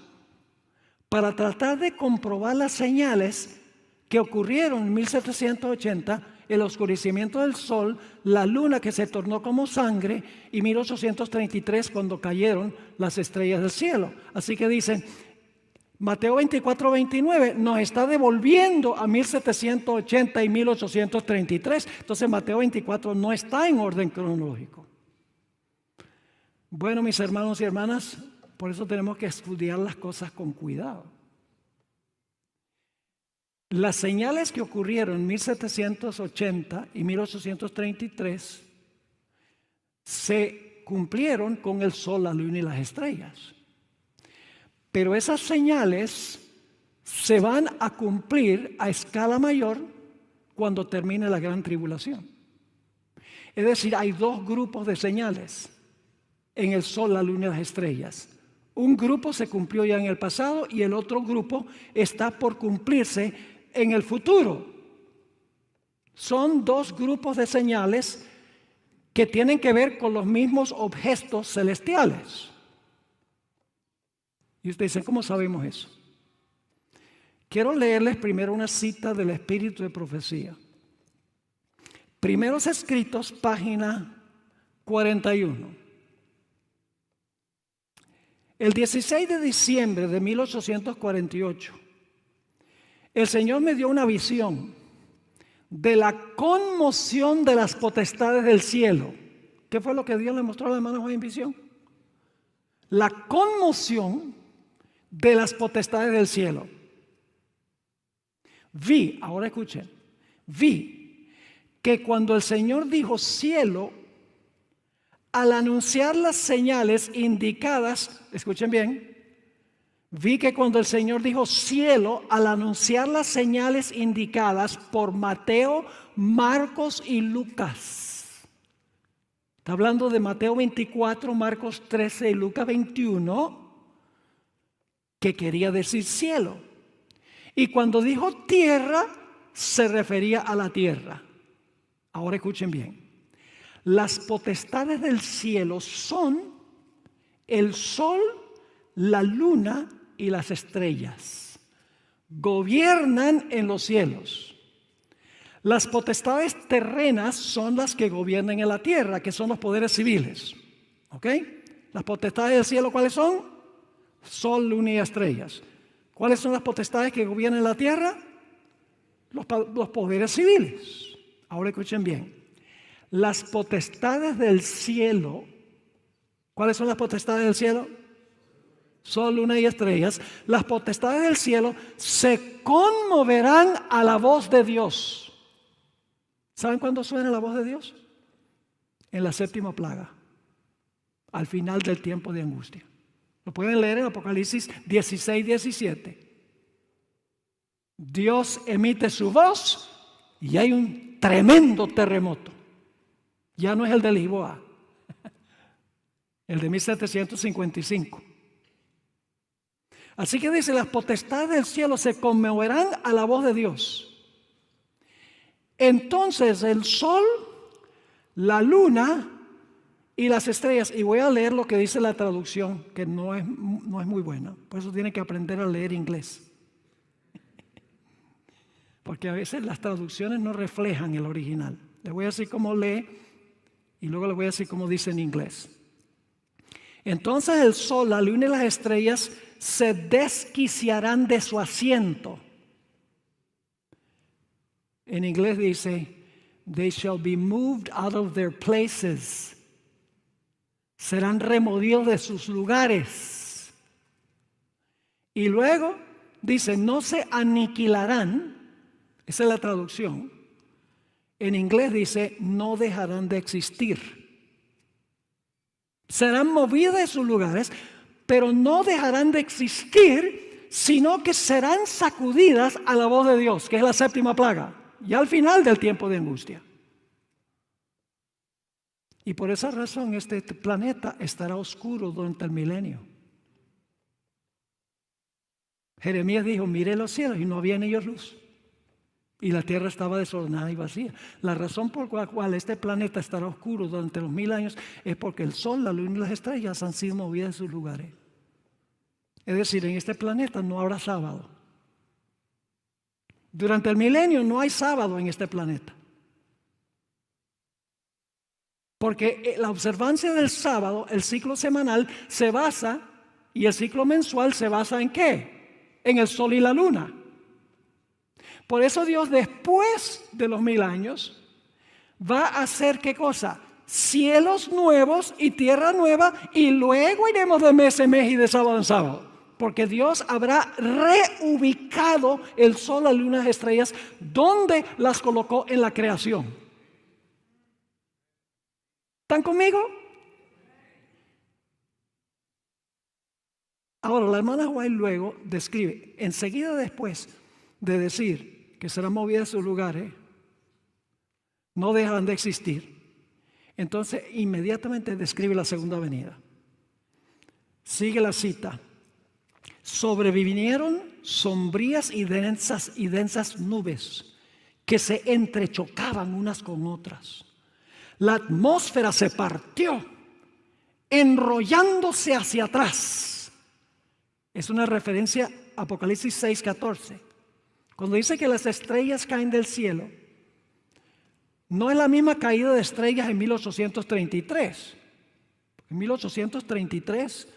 para tratar de comprobar las señales que ocurrieron en 1780 el oscurecimiento del sol, la luna que se tornó como sangre y 1833 cuando cayeron las estrellas del cielo. Así que dicen, Mateo 24, 29 nos está devolviendo a 1780 y 1833. Entonces Mateo 24 no está en orden cronológico. Bueno, mis hermanos y hermanas, por eso tenemos que estudiar las cosas con cuidado. Las señales que ocurrieron en 1780 y 1833 se cumplieron con el sol, la luna y las estrellas. Pero esas señales se van a cumplir a escala mayor cuando termine la gran tribulación. Es decir, hay dos grupos de señales en el sol, la luna y las estrellas. Un grupo se cumplió ya en el pasado y el otro grupo está por cumplirse en el futuro. Son dos grupos de señales que tienen que ver con los mismos objetos celestiales. Y ustedes dicen, ¿cómo sabemos eso? Quiero leerles primero una cita del Espíritu de Profecía. Primeros Escritos, página 41. El 16 de diciembre de 1848, el Señor me dio una visión de la conmoción de las potestades del cielo. ¿Qué fue lo que Dios le mostró a la hermana Juan en visión? La conmoción de las potestades del cielo. Ahora escuchen, vi que cuando el Señor dijo cielo, al anunciar las señales indicadas, escuchen bien, vi que cuando el Señor dijo cielo, al anunciar las señales indicadas por Mateo, Marcos y Lucas. Está hablando de Mateo 24, Marcos 13 y Lucas 21, que quería decir cielo. Y cuando dijo tierra, se refería a la tierra. Ahora escuchen bien. Las potestades del cielo son el sol, la luna y las estrellas. Gobiernan en los cielos. Las potestades terrenas son las que gobiernan en la tierra, que son los poderes civiles. ¿Ok? Las potestades del cielo, ¿cuáles son? Sol, luna y estrellas. ¿Cuáles son las potestades que gobiernan la tierra? Los poderes civiles. Ahora escuchen bien. Las potestades del cielo, ¿cuáles son las potestades del cielo? Sol, luna y estrellas. Las potestades del cielo se conmoverán a la voz de Dios. ¿Saben cuándo suena la voz de Dios? En la séptima plaga, al final del tiempo de angustia. Lo pueden leer en Apocalipsis 16, 17. Dios emite su voz y hay un tremendo terremoto. Ya no es el de Lisboa, el de 1755. Así que dice, las potestades del cielo se conmoverán a la voz de Dios. Entonces el sol, la luna y las estrellas, y voy a leer lo que dice la traducción, que no es muy buena, por eso tiene que aprender a leer inglés. Porque a veces las traducciones no reflejan el original. Les voy a decir cómo lee y luego les voy a decir cómo dice en inglés. Entonces el sol, la luna y las estrellas se desquiciarán de su asiento. En inglés dice, they shall be moved out of their places. Serán removidos de sus lugares. Y luego dice, no se aniquilarán. Esa es la traducción. En inglés dice, no dejarán de existir. Serán movidos de sus lugares, pero no dejarán de existir, sino que serán sacudidas a la voz de Dios, que es la séptima plaga, y al final del tiempo de angustia. Y por esa razón este planeta estará oscuro durante el milenio. Jeremías dijo, miré los cielos y no había en ellos luz. Y la tierra estaba desordenada y vacía. La razón por la cual este planeta estará oscuro durante los 1000 años es porque el sol, la luna y las estrellas han sido movidas de sus lugares. Es decir, en este planeta no habrá sábado. Durante el milenio no hay sábado en este planeta. Porque la observancia del sábado, el ciclo semanal, se basa, y el ciclo mensual se basa ¿en qué? En el sol y la luna. Por eso Dios, después de los 1000 años, va a hacer ¿qué cosa? Cielos nuevos y tierra nueva, y luego iremos de mes en mes y de sábado en sábado. Porque Dios habrá reubicado el sol, la luna, las estrellas, donde las colocó en la creación. ¿Están conmigo? Ahora, la hermana White luego describe, enseguida después de decir que serán movidas de sus lugares, no dejarán de existir. Entonces, inmediatamente describe la segunda venida. Sigue la cita. Sobrevinieron sombrías y densas nubes que se entrechocaban unas con otras. La atmósfera se partió, enrollándose hacia atrás. Es una referencia a Apocalipsis 6:14. Cuando dice que las estrellas caen del cielo, no es la misma caída de estrellas en 1833. En 1833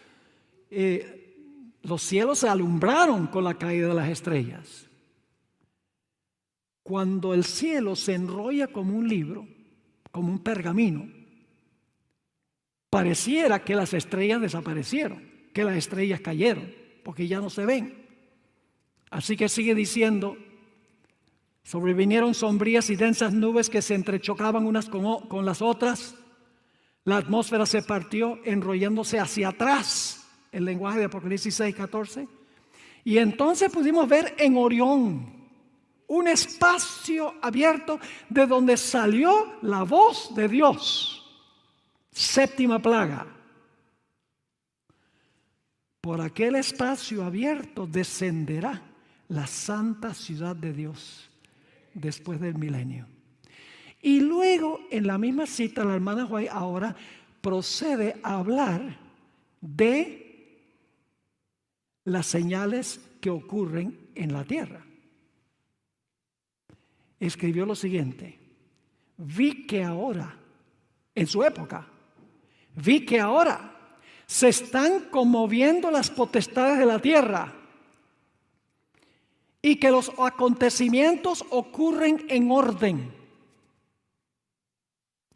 los cielos se alumbraron con la caída de las estrellas. Cuando el cielo se enrolla como un libro, como un pergamino, pareciera que las estrellas desaparecieron, que las estrellas cayeron, porque ya no se ven. Así que sigue diciendo, sobrevinieron sombrías y densas nubes que se entrechocaban unas con las otras. La atmósfera se partió, enrollándose hacia atrás, el lenguaje de Apocalipsis 6:14. Y entonces pudimos ver en Orión un espacio abierto de donde salió la voz de Dios. Séptima plaga. Por aquel espacio abierto descenderá la santa ciudad de Dios después del milenio. Y luego, en la misma cita, la hermana White ahora procede a hablar de las señales que ocurren en la tierra. Escribió lo siguiente: vi que ahora, en su época, vi que ahora se están conmoviendo las potestades de la tierra y que los acontecimientos ocurren en orden.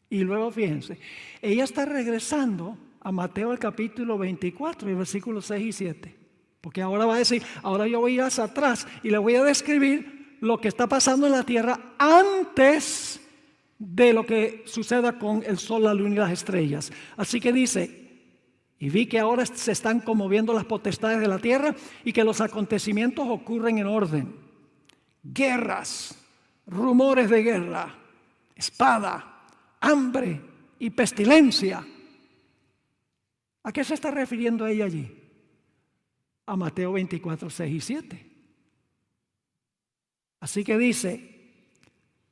Y luego fíjense, ella está regresando a Mateo el capítulo 24 y versículos 6 y 7. Porque ahora va a decir, ahora yo voy a ir hacia atrás y le voy a describir lo que está pasando en la tierra antes de lo que suceda con el sol, la luna y las estrellas. Así que dice, y vi que ahora se están conmoviendo las potestades de la tierra y que los acontecimientos ocurren en orden. Guerras, rumores de guerra, espada, hambre y pestilencia. ¿A qué se está refiriendo ella allí? A Mateo 24, 6 y 7. Así que dice,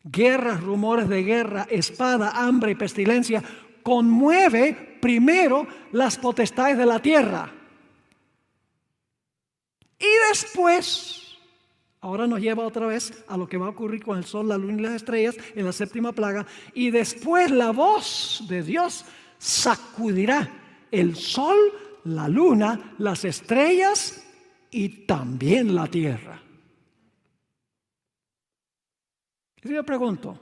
guerras, rumores de guerra, espada, hambre y pestilencia, conmueve primero las potestades de la tierra. Y después, ahora nos lleva otra vez a lo que va a ocurrir con el sol, la luna y las estrellas en la séptima plaga. Y después la voz de Dios sacudirá el sol, la luna, las estrellas y también la tierra. Y yo pregunto,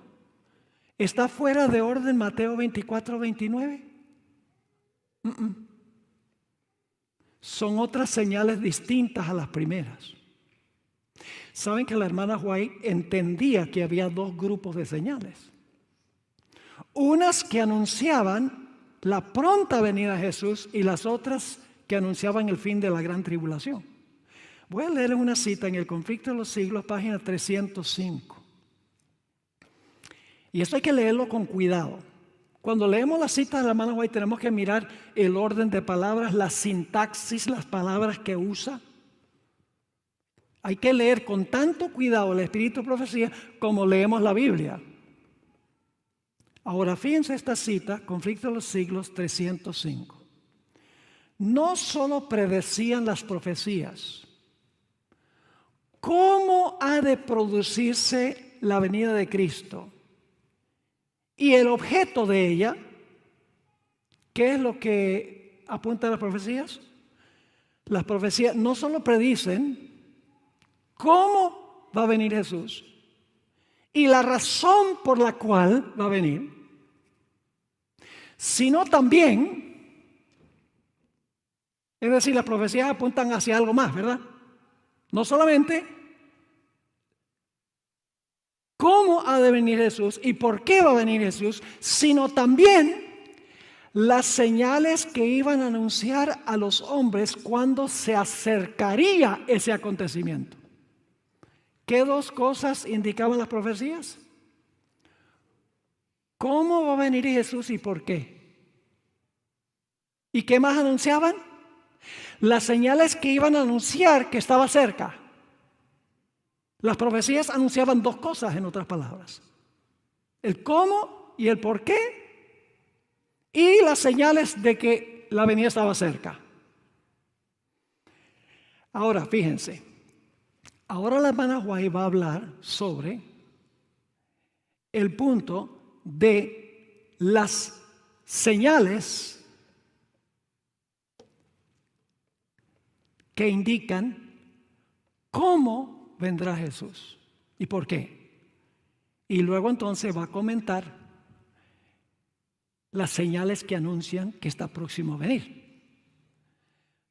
¿está fuera de orden Mateo 24, 29? Son otras señales distintas a las primeras. Saben que la hermana White entendía que había dos grupos de señales. Unas que anunciaban la pronta venida de Jesús y las otras que anunciaban el fin de la gran tribulación. Voy a leer una cita en el Conflicto de los Siglos, página 305. Y esto hay que leerlo con cuidado. Cuando leemos las citas de la hermana White tenemos que mirar el orden de palabras, la sintaxis, las palabras que usa. Hay que leer con tanto cuidado el espíritu de profecía como leemos la Biblia. Ahora fíjense esta cita, Conflicto de los Siglos 305. No solo predecían las profecías, ¿cómo ha de producirse la venida de Cristo? Y el objeto de ella, ¿Qué es lo que apuntan las profecías? Las profecías no solo predicen cómo va a venir Jesús y la razón por la cual va a venir, sino también, es decir, las profecías apuntan hacia algo más, ¿verdad? No solamente cómo ha de venir Jesús y por qué va a venir Jesús, sino también las señales que iban a anunciar a los hombres cuando se acercaría ese acontecimiento. ¿Qué dos cosas indicaban las profecías? ¿Cómo va a venir Jesús y por qué? ¿Y qué más anunciaban? Las señales que iban a anunciar que estaba cerca. Las profecías anunciaban dos cosas, en otras palabras: el cómo y el por qué, y las señales de que la venida estaba cerca. Ahora, fíjense, ahora la hermana White va a hablar sobre el punto de las señales que indican cómo vendrá Jesús y por qué. Y luego entonces va a comentar las señales que anuncian que está próximo a venir.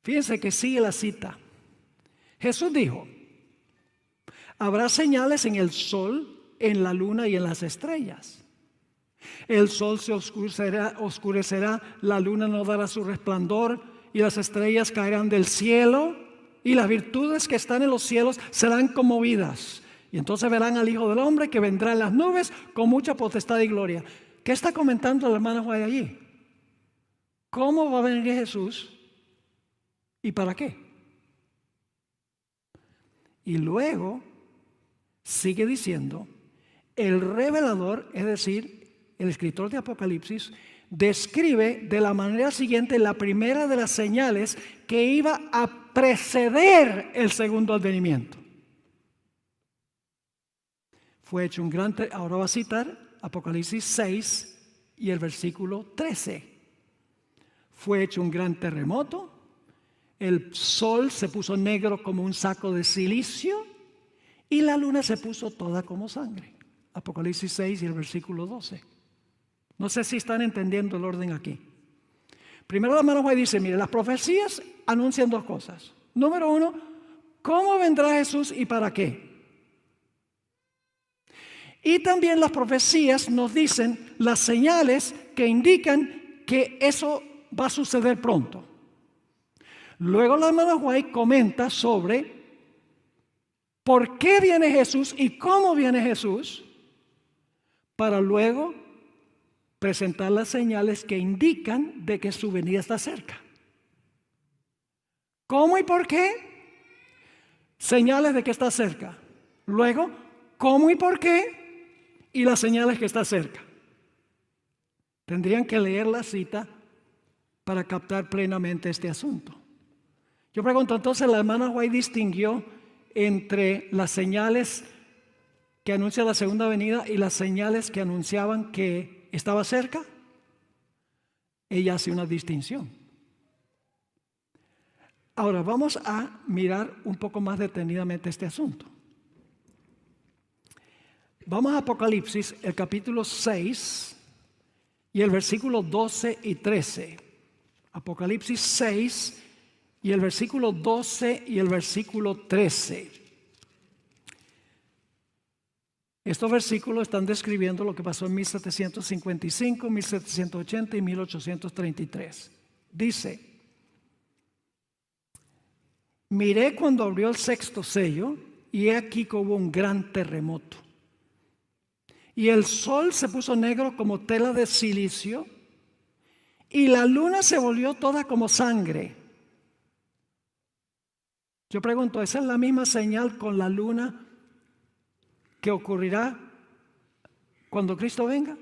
Fíjense que sigue la cita. Jesús dijo: habrá señales en el sol, en la luna y en las estrellas. El sol se oscurecerá, la luna no dará su resplandor y las estrellas caerán del cielo y las virtudes que están en los cielos serán conmovidas. Y entonces verán al Hijo del Hombre que vendrá en las nubes con mucha potestad y gloria. ¿Qué está comentando la hermana White allí? ¿Cómo va a venir Jesús y para qué? Y luego sigue diciendo, el revelador, es decir, el escritor de Apocalipsis, describe de la manera siguiente la primera de las señales que iba a preceder el segundo advenimiento. Fue hecho un gran, ahora va a citar Apocalipsis 6 y el versículo 13. Fue hecho un gran terremoto, el sol se puso negro como un saco de silicio y la luna se puso toda como sangre. Apocalipsis 6 y el versículo 12. No sé si están entendiendo el orden aquí. Primero la hermana White dice, mire, las profecías anuncian dos cosas. Número uno, ¿cómo vendrá Jesús y para qué? Y también las profecías nos dicen las señales que indican que eso va a suceder pronto. Luego la hermana White comenta sobre por qué viene Jesús y cómo viene Jesús, para luego presentar las señales que indican de que su venida está cerca. ¿Cómo y por qué? Señales de que está cerca. Luego, ¿cómo y por qué? Y las señales que está cerca. Tendrían que leer la cita para captar plenamente este asunto. Yo pregunto, entonces la hermana White distinguió entre las señales que anuncia la segunda venida y las señales que anunciaban que estaba cerca. Ella hace una distinción. Ahora vamos a mirar un poco más detenidamente este asunto. Vamos a Apocalipsis, el capítulo 6 y el versículo 12 y 13. Apocalipsis 6 y el versículo 12 y el versículo 13. Estos versículos están describiendo lo que pasó en 1755, 1780 y 1833. Dice: miré cuando abrió el sexto sello y he aquí que hubo un gran terremoto. Y el sol se puso negro como tela de silicio y la luna se volvió toda como sangre. Yo pregunto, ¿esa es la misma señal con la luna que ocurrirá cuando Cristo venga?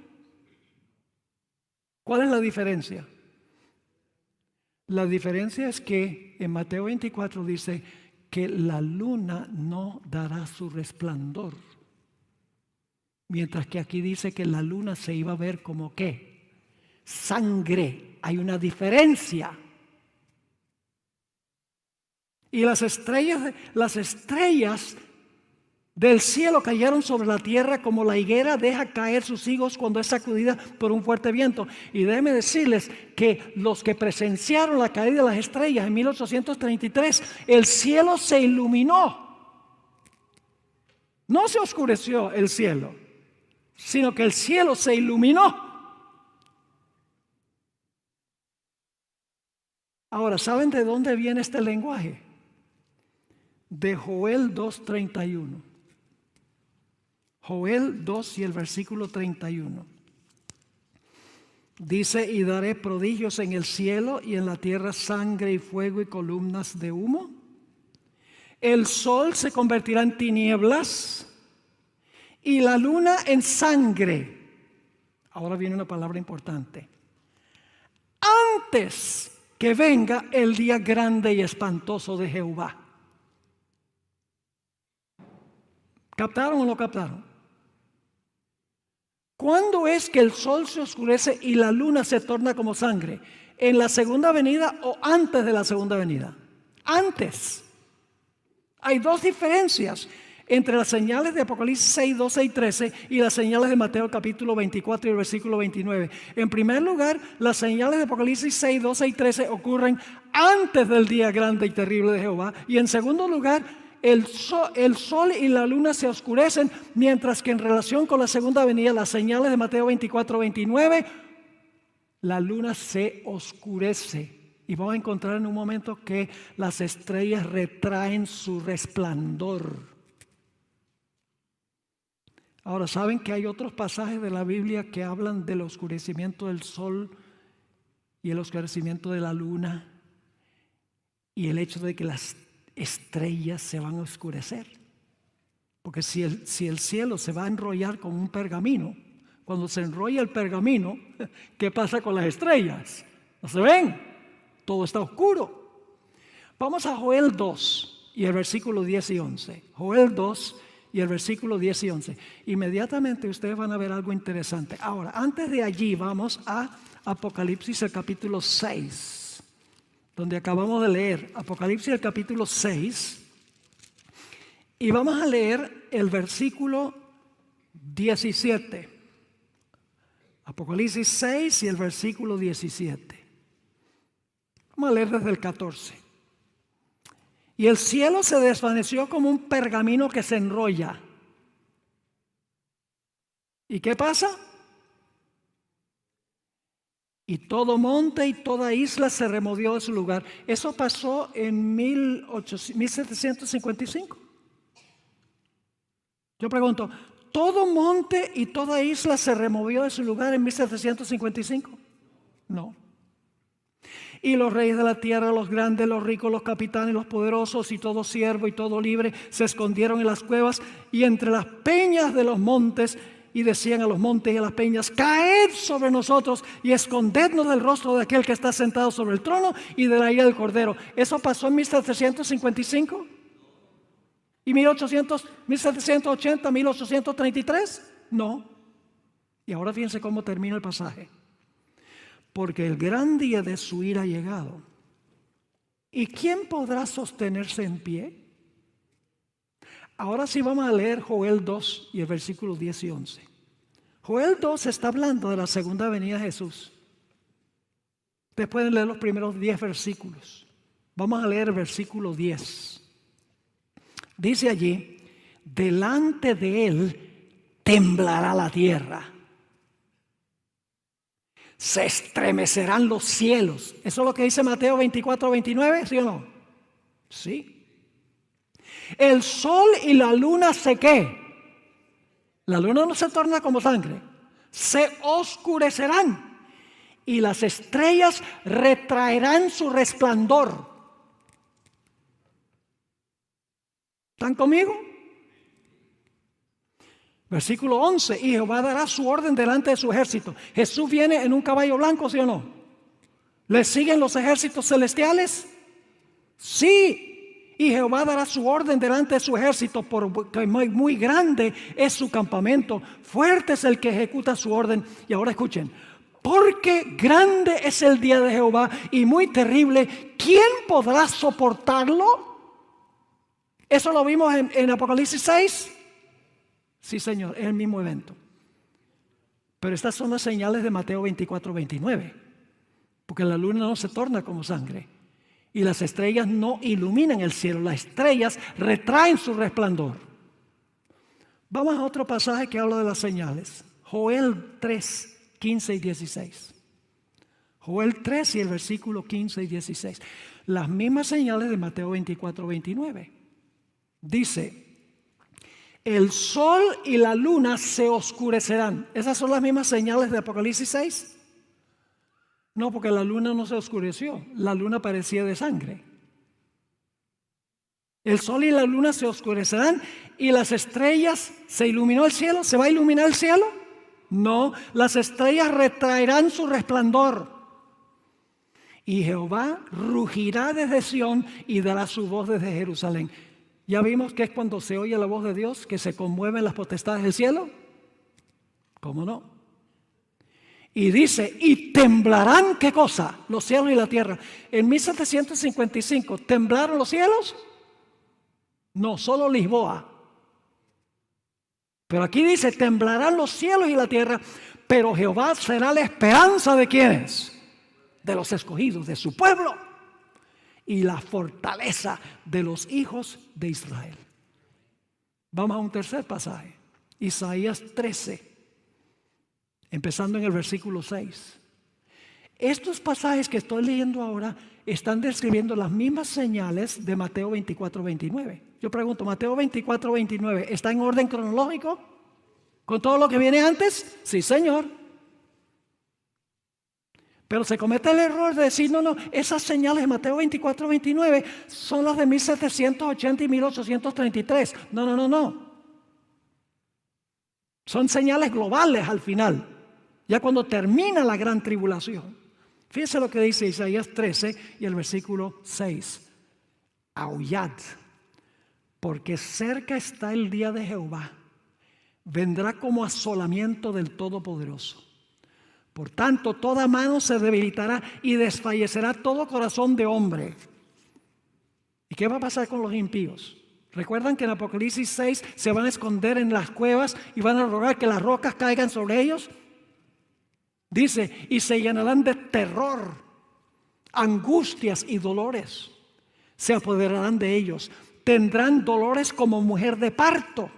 ¿Cuál es la diferencia? La diferencia es que en Mateo 24 dice que la luna no dará su resplandor, mientras que aquí dice que la luna se iba a ver como ¿qué? sangre. Hay una diferencia. Y las estrellas del cielo cayeron sobre la tierra como la higuera deja caer sus higos cuando es sacudida por un fuerte viento. Y déjenme decirles que los que presenciaron la caída de las estrellas en 1833, el cielo se iluminó. No se oscureció el cielo, sino que el cielo se iluminó. Ahora, ¿saben de dónde viene este lenguaje? De Joel 2:31. Joel 2 y el versículo 31. Dice: y daré prodigios en el cielo y en la tierra, sangre y fuego y columnas de humo. El sol se convertirá en tinieblas y la luna en sangre. Ahora viene una palabra importante. Antes que venga el día grande y espantoso de Jehová. ¿Captaron o no captaron? ¿Cuándo es que el sol se oscurece y la luna se torna como sangre? ¿En la segunda venida o antes de la segunda venida? Antes. Hay dos diferencias entre las señales de Apocalipsis 6, 12 y 13 y las señales de Mateo capítulo 24 y el versículo 29. En primer lugar, las señales de Apocalipsis 6, 12 y 13 ocurren antes del día grande y terrible de Jehová. Y en segundo lugar, el sol y la luna se oscurecen, mientras que en relación con la segunda venida, las señales de Mateo 24, 29, la luna se oscurece. Y vamos a encontrar en un momento que las estrellas retraen su resplandor. Ahora, ¿saben que hay otros pasajes de la Biblia que hablan del oscurecimiento del sol y el oscurecimiento de la luna y el hecho de que las estrellas se van a oscurecer? Porque si el cielo se va a enrollar con un pergamino, cuando se enrolla el pergamino, ¿qué pasa con las estrellas? ¿No se ven? Todo está oscuro. Vamos a Joel 2 y el versículo 10 y 11. Joel 2 y el versículo 10 y 11. Inmediatamente ustedes van a ver algo interesante. Ahora, antes de allí vamos a Apocalipsis el capítulo 6, donde acabamos de leer. Apocalipsis el capítulo 6. Y vamos a leer el versículo 17. Apocalipsis 6 y el versículo 17. Vamos a leer desde el 14. Y el cielo se desvaneció como un pergamino que se enrolla. ¿Y qué pasa? Y todo monte y toda isla se removió de su lugar. Eso pasó en 1755. Yo pregunto, ¿todo monte y toda isla se removió de su lugar en 1755? No. Y los reyes de la tierra, los grandes, los ricos, los capitanes, los poderosos y todo siervo y todo libre se escondieron en las cuevas y entre las peñas de los montes, y decían a los montes y a las peñas: caed sobre nosotros y escondednos del rostro de aquel que está sentado sobre el trono y de la ira del Cordero. ¿Eso pasó en 1755? ¿Y 1780, 1833? No. Y ahora fíjense cómo termina el pasaje. Porque el gran día de su ira ha llegado. ¿Y quién podrá sostenerse en pie? Ahora sí vamos a leer Joel 2 y el versículo 10 y 11. Joel 2 está hablando de la segunda venida de Jesús. Ustedes pueden leer los primeros 10 versículos. Vamos a leer el versículo 10. Dice allí: delante de él temblará la tierra. Se estremecerán los cielos. ¿Eso es lo que dice Mateo 24, 29? ¿Sí o no? Sí. El sol y la luna ¿qué? La luna no se torna como sangre. Se oscurecerán. Y las estrellas retraerán su resplandor. ¿Están conmigo? Versículo 11. Y Jehová dará su orden delante de su ejército. Jesús viene en un caballo blanco, ¿sí o no? ¿Le siguen los ejércitos celestiales? Sí. Y Jehová dará su orden delante de su ejército, porque muy grande es su campamento. Fuerte es el que ejecuta su orden. Y ahora escuchen: Porque grande es el día de Jehová y muy terrible. ¿Quién podrá soportarlo? ¿Eso lo vimos en Apocalipsis 6? Sí, Señor, es el mismo evento. Pero estas son las señales de Mateo 24, 29. Porque la luna no se torna como sangre y las estrellas no iluminan el cielo. Las estrellas retraen su resplandor. Vamos a otro pasaje que habla de las señales. Joel 3, 15 y 16. Joel 3 y el versículo 15 y 16. Las mismas señales de Mateo 24, 29. Dice: el sol y la luna se oscurecerán. ¿Esas son las mismas señales de Apocalipsis 6? No, porque la luna no se oscureció. La luna parecía de sangre. El sol y la luna se oscurecerán y las estrellas, ¿se iluminó el cielo? ¿Se va a iluminar el cielo? No, las estrellas retraerán su resplandor. Y Jehová rugirá desde Sión y dará su voz desde Jerusalén. ¿Ya vimos que es cuando se oye la voz de Dios que se conmueven las potestades del cielo? ¿Cómo no? Y dice, y temblarán, ¿qué cosa? Los cielos y la tierra. En 1755, ¿temblaron los cielos? No, solo Lisboa. Pero aquí dice, temblarán los cielos y la tierra, pero Jehová será la esperanza de ¿quiénes? De los escogidos, de su pueblo, y la fortaleza de los hijos de Israel. Vamos a un tercer pasaje, Isaías 13, empezando en el versículo 6. Estos pasajes que estoy leyendo ahora están describiendo las mismas señales de Mateo 24, 29. Yo pregunto, ¿Mateo 24, 29 está en orden cronológico con todo lo que viene antes? Sí, Señor. Pero se comete el error de decir, no, esas señales de Mateo 24, 29 son las de 1780 y 1833. No. Son señales globales al final, ya cuando termina la gran tribulación. Fíjese lo que dice Isaías 13 y el versículo 6. Aullad, porque cerca está el día de Jehová. Vendrá como asolamiento del Todopoderoso. Por tanto, toda mano se debilitará y desfallecerá todo corazón de hombre. ¿Y qué va a pasar con los impíos? ¿Recuerdan que en Apocalipsis 6 se van a esconder en las cuevas y van a rogar que las rocas caigan sobre ellos? Dice, y se llenarán de terror, angustias y dolores. Se apoderarán de ellos. Tendrán dolores como mujer de parto.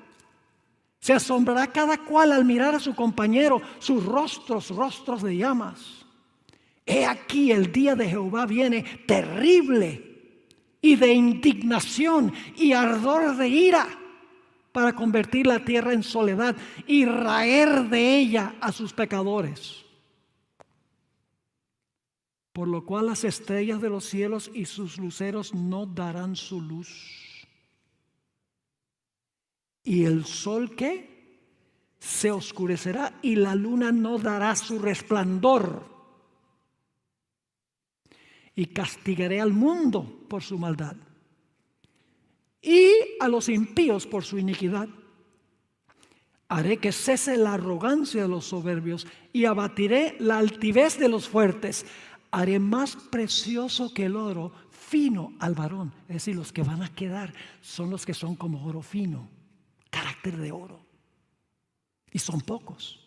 Se asombrará cada cual al mirar a su compañero, sus rostros de llamas. He aquí el día de Jehová viene terrible y de indignación y ardor de ira para convertir la tierra en soledad y raer de ella a sus pecadores. Por lo cual las estrellas de los cielos y sus luceros no darán su luz. Y el sol, ¿qué? Se oscurecerá y la luna no dará su resplandor. Y castigaré al mundo por su maldad y a los impíos por su iniquidad. Haré que cese la arrogancia de los soberbios y abatiré la altivez de los fuertes. Haré más precioso que el oro fino al varón. Es decir, los que van a quedar son los que son como oro fino, carácter de oro. Y son pocos.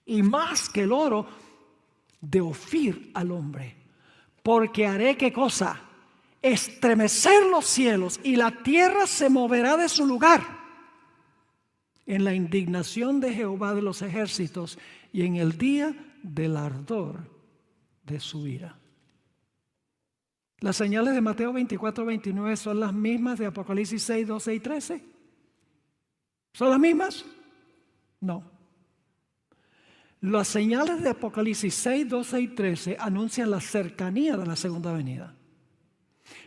Y más que el oro, de Ofir al hombre. Porque haré, ¿qué cosa? Estremecer los cielos y la tierra se moverá de su lugar. En la indignación de Jehová de los ejércitos y en el día del ardor de su ira. Las señales de Mateo 24, 29 son las mismas de Apocalipsis 6, 12 y 13. ¿Son las mismas? No. Las señales de Apocalipsis 6, 12 y 13 anuncian la cercanía de la segunda venida.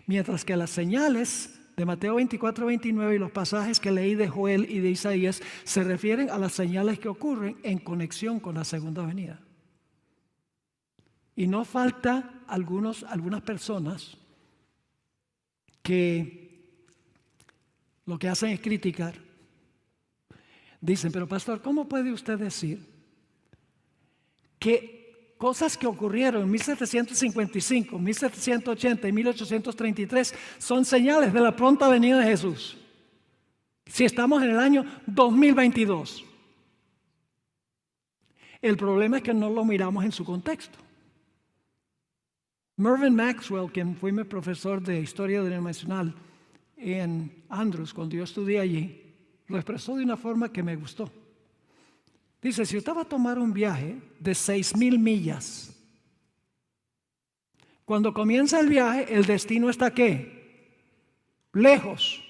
Mientras que las señales de Mateo 24, 29 y los pasajes que leí de Joel y de Isaías se refieren a las señales que ocurren en conexión con la segunda venida. Y no falta algunas personas que lo que hacen es criticar. Dicen, pero pastor, ¿cómo puede usted decir que Cosas que ocurrieron en 1755, 1780 y 1833 son señales de la pronta venida de Jesús. Si estamos en el año 2022. El problema es que no lo miramos en su contexto. Mervyn Maxwell, quien fue mi profesor de Historia Denominacional en Andrews, cuando yo estudié allí, lo expresó de una forma que me gustó. Dice, si usted va a tomar un viaje de 6,000 millas, cuando comienza el viaje, el destino está ¿qué? Lejos.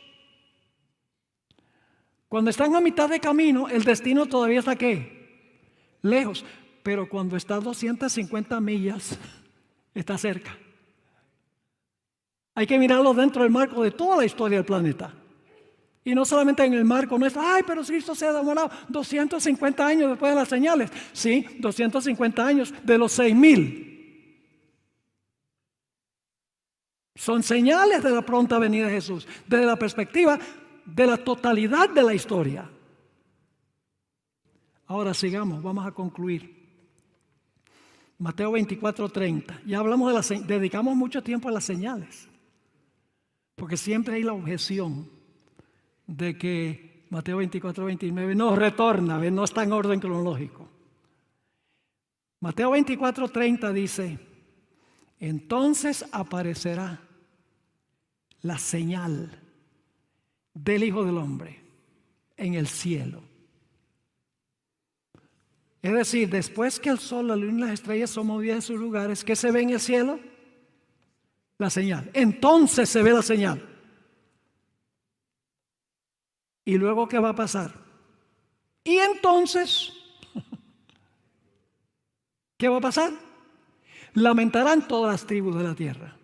Cuando están a mitad de camino, el destino todavía está ¿qué? Lejos. Pero cuando está a 250 millas, está cerca. Hay que mirarlo dentro del marco de toda la historia del planeta. Y no solamente en el marco nuestro, ay, pero Cristo se ha demorado 250 años después de las señales. Sí, 250 años de los 6,000. Son señales de la pronta venida de Jesús, desde la perspectiva de la totalidad de la historia. Ahora sigamos, vamos a concluir. Mateo 24:30. Ya hablamos dedicamos mucho tiempo a las señales. Porque siempre hay la objeción de que Mateo 24:29 no retorna, no está en orden cronológico. Mateo 24:30 dice, entonces aparecerá la señal del Hijo del Hombre en el cielo. Es decir, después que el sol, la luna y las estrellas son movidas de sus lugares, ¿qué se ve en el cielo? La señal. Entonces se ve la señal. ¿Y luego qué va a pasar? Y entonces, ¿qué va a pasar? Lamentarán todas las tribus de la tierra.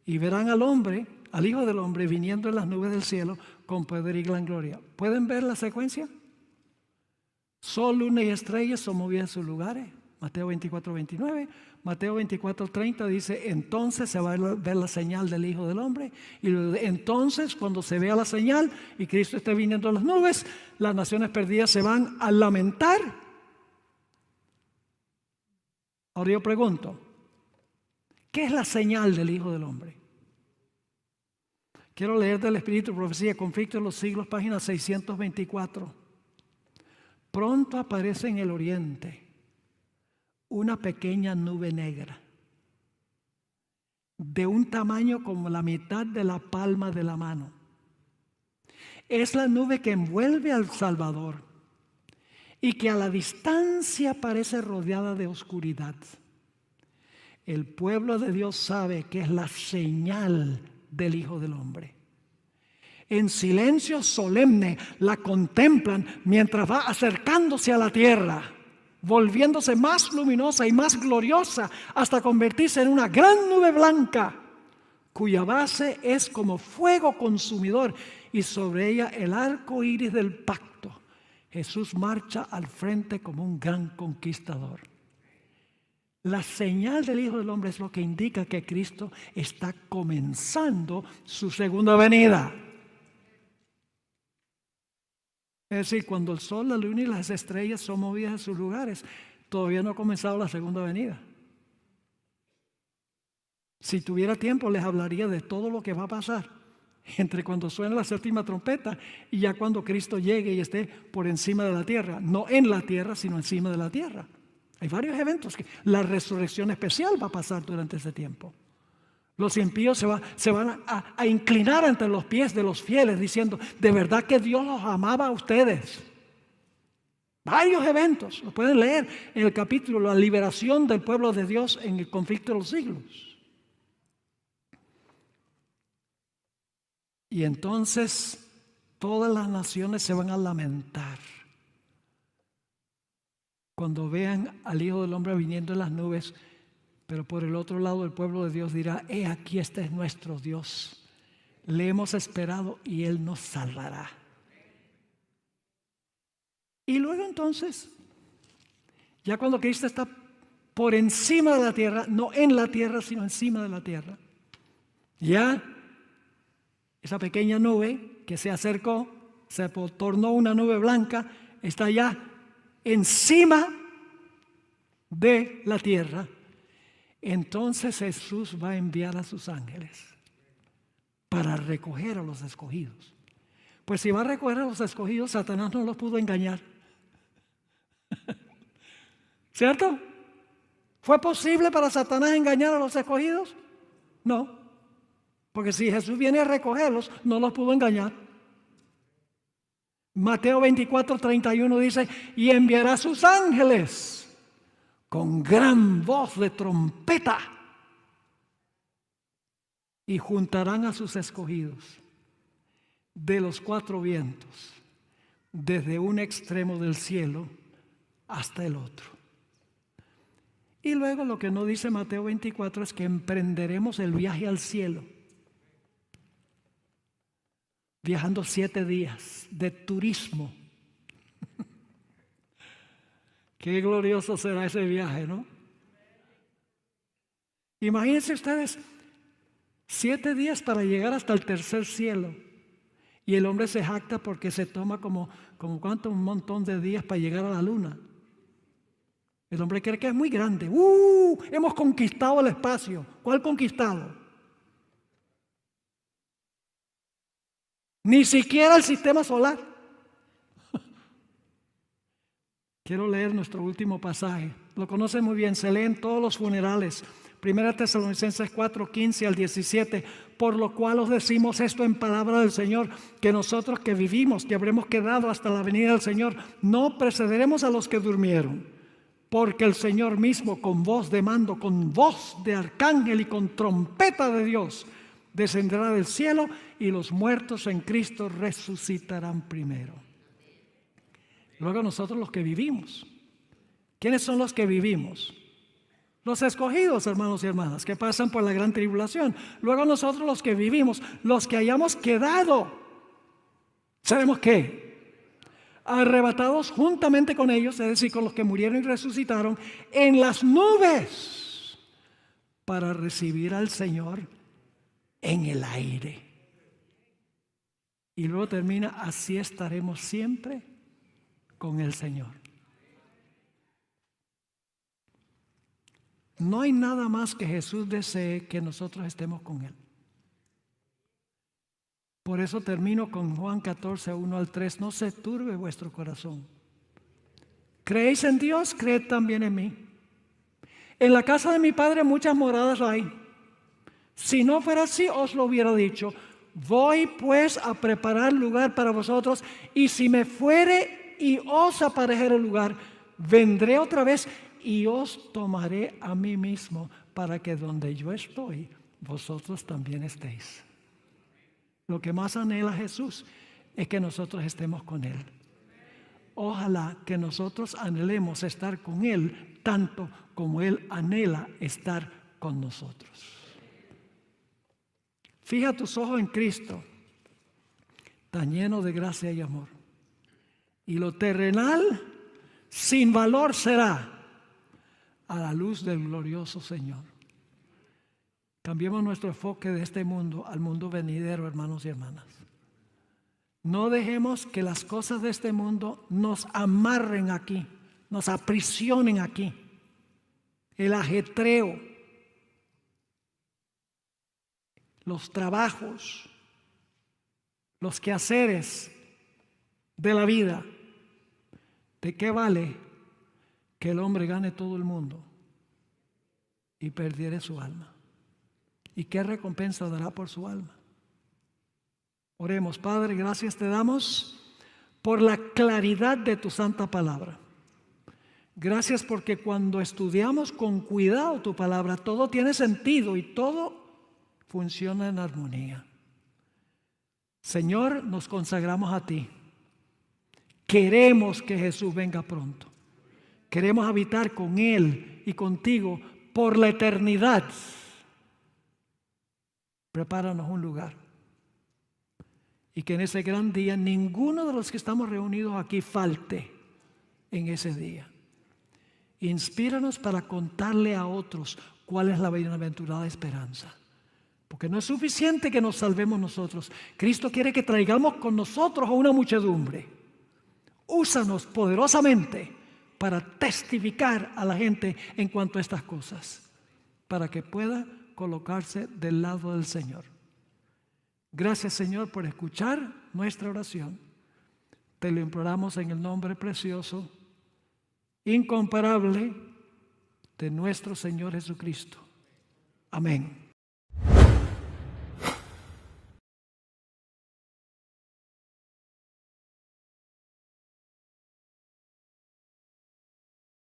Y verán al hombre, al Hijo del Hombre, viniendo en las nubes del cielo con poder y gran gloria. ¿Pueden ver la secuencia? Sol, luna y estrellas son movidas en sus lugares. Mateo 24:29. Mateo 24:30 dice, entonces se va a ver la señal del Hijo del Hombre. Y entonces, cuando se vea la señal y Cristo esté viniendo en las nubes, las naciones perdidas se van a lamentar. Ahora yo pregunto, ¿qué es la señal del Hijo del Hombre? Quiero leer del Espíritu de Profecía, Conflicto de los Siglos, página 624. Pronto aparece en el oriente una pequeña nube negra, de un tamaño como la mitad de la palma de la mano. Es la nube que envuelve al Salvador y que a la distancia parece rodeada de oscuridad. El pueblo de Dios sabe que es la señal del Hijo del Hombre. En silencio solemne la contemplan mientras va acercándose a la tierra, volviéndose más luminosa y más gloriosa hasta convertirse en una gran nube blanca, cuya base es como fuego consumidor y sobre ella el arco iris del pacto. Jesús marcha al frente como un gran conquistador. La señal del Hijo del Hombre es lo que indica que Cristo está comenzando su segunda venida. Es decir, cuando el sol, la luna y las estrellas son movidas de sus lugares, todavía no ha comenzado la segunda venida. Si tuviera tiempo les hablaría de todo lo que va a pasar entre cuando suene la séptima trompeta y ya cuando Cristo llegue y esté por encima de la tierra. No en la tierra, sino encima de la tierra. Hay varios eventos que la resurrección especial va a pasar durante ese tiempo. Los impíos se van a inclinar ante los pies de los fieles diciendo, de verdad que Dios los amaba a ustedes. Varios eventos, lo pueden leer en el capítulo La liberación del pueblo de Dios en el conflicto de los siglos. Y entonces todas las naciones se van a lamentar cuando vean al Hijo del Hombre viniendo en las nubes. Pero por el otro lado el pueblo de Dios dirá, aquí este es nuestro Dios. Le hemos esperado y Él nos salvará. Y luego entonces, ya cuando Cristo está por encima de la tierra, no en la tierra, sino encima de la tierra, ya esa pequeña nube que se acercó, se tornó una nube blanca, está ya encima de la tierra, entonces Jesús va a enviar a sus ángeles para recoger a los escogidos. Pues si va a recoger a los escogidos, Satanás no los pudo engañar. ¿Cierto? ¿Fue posible para Satanás engañar a los escogidos? No. Porque si Jesús viene a recogerlos, no los pudo engañar. Mateo 24:31 dice, y enviará sus ángeles con gran voz de trompeta y juntarán a sus escogidos de los cuatro vientos, desde un extremo del cielo hasta el otro. Y luego lo que no dice Mateo 24 es que emprenderemos el viaje al cielo, viajando 7 días de turismo. Qué glorioso será ese viaje, ¿no? Imagínense ustedes 7 días para llegar hasta el tercer cielo. Y el hombre se jacta porque se toma como ¿cuánto? Un montón de días para llegar a la luna. El hombre cree que es muy grande. Hemos conquistado el espacio. ¿Cuál conquistado? Ni siquiera el sistema solar. Quiero leer nuestro último pasaje. Lo conocen muy bien, se lee en todos los funerales. 1 Tesalonicenses 4:15 al 17. Por lo cual os decimos esto en palabra del Señor, que nosotros que vivimos, que habremos quedado hasta la venida del Señor, no precederemos a los que durmieron. Porque el Señor mismo, con voz de mando, con voz de arcángel y con trompeta de Dios, descenderá del cielo y los muertos en Cristo resucitarán primero. Luego nosotros los que vivimos. ¿Quiénes son los que vivimos? Los escogidos, hermanos y hermanas, que pasan por la gran tribulación. Luego nosotros los que vivimos, los que hayamos quedado, ¿sabemos qué? Arrebatados juntamente con ellos, es decir, con los que murieron y resucitaron, en las nubes, para recibir al Señor en el aire. Y luego termina, así estaremos siempre con el Señor. No hay nada más que Jesús desee que nosotros estemos con Él. Por eso termino con Juan 14:1-3. No se turbe vuestro corazón. ¿Creéis en Dios? Creed también en mí. En la casa de mi Padre muchas moradas hay. Si no fuera así, os lo hubiera dicho. Voy pues a preparar lugar para vosotros, y si me fuere y os aparejere el lugar, vendré otra vez y os tomaré a mí mismo, para que donde yo estoy, vosotros también estéis. Lo que más anhela Jesús es que nosotros estemos con Él. Ojalá que nosotros anhelemos estar con Él tanto como Él anhela estar con nosotros. Fija tus ojos en Cristo, tan lleno de gracia y amor. Y lo terrenal sin valor será a la luz del glorioso Señor. Cambiemos nuestro enfoque de este mundo al mundo venidero, hermanos y hermanas. No dejemos que las cosas de este mundo nos amarren aquí, nos aprisionen aquí. El ajetreo, los trabajos, los quehaceres de la vida. ¿De qué vale que el hombre gane todo el mundo y perdiere su alma? ¿Y qué recompensa dará por su alma? Oremos. Padre, gracias te damos por la claridad de tu santa palabra. Gracias porque cuando estudiamos con cuidado tu palabra, todo tiene sentido y todo funciona en armonía. Señor, nos consagramos a ti. Queremos que Jesús venga pronto. Queremos habitar con Él y contigo por la eternidad. Prepáranos un lugar. Y que en ese gran día ninguno de los que estamos reunidos aquí falte en ese día. Inspíranos para contarle a otros cuál es la bienaventurada esperanza. Porque no es suficiente que nos salvemos nosotros. Cristo quiere que traigamos con nosotros a una muchedumbre. Úsanos poderosamente para testificar a la gente en cuanto a estas cosas, para que pueda colocarse del lado del Señor. Gracias, Señor, por escuchar nuestra oración. Te lo imploramos en el nombre precioso, incomparable de nuestro Señor Jesucristo. Amén.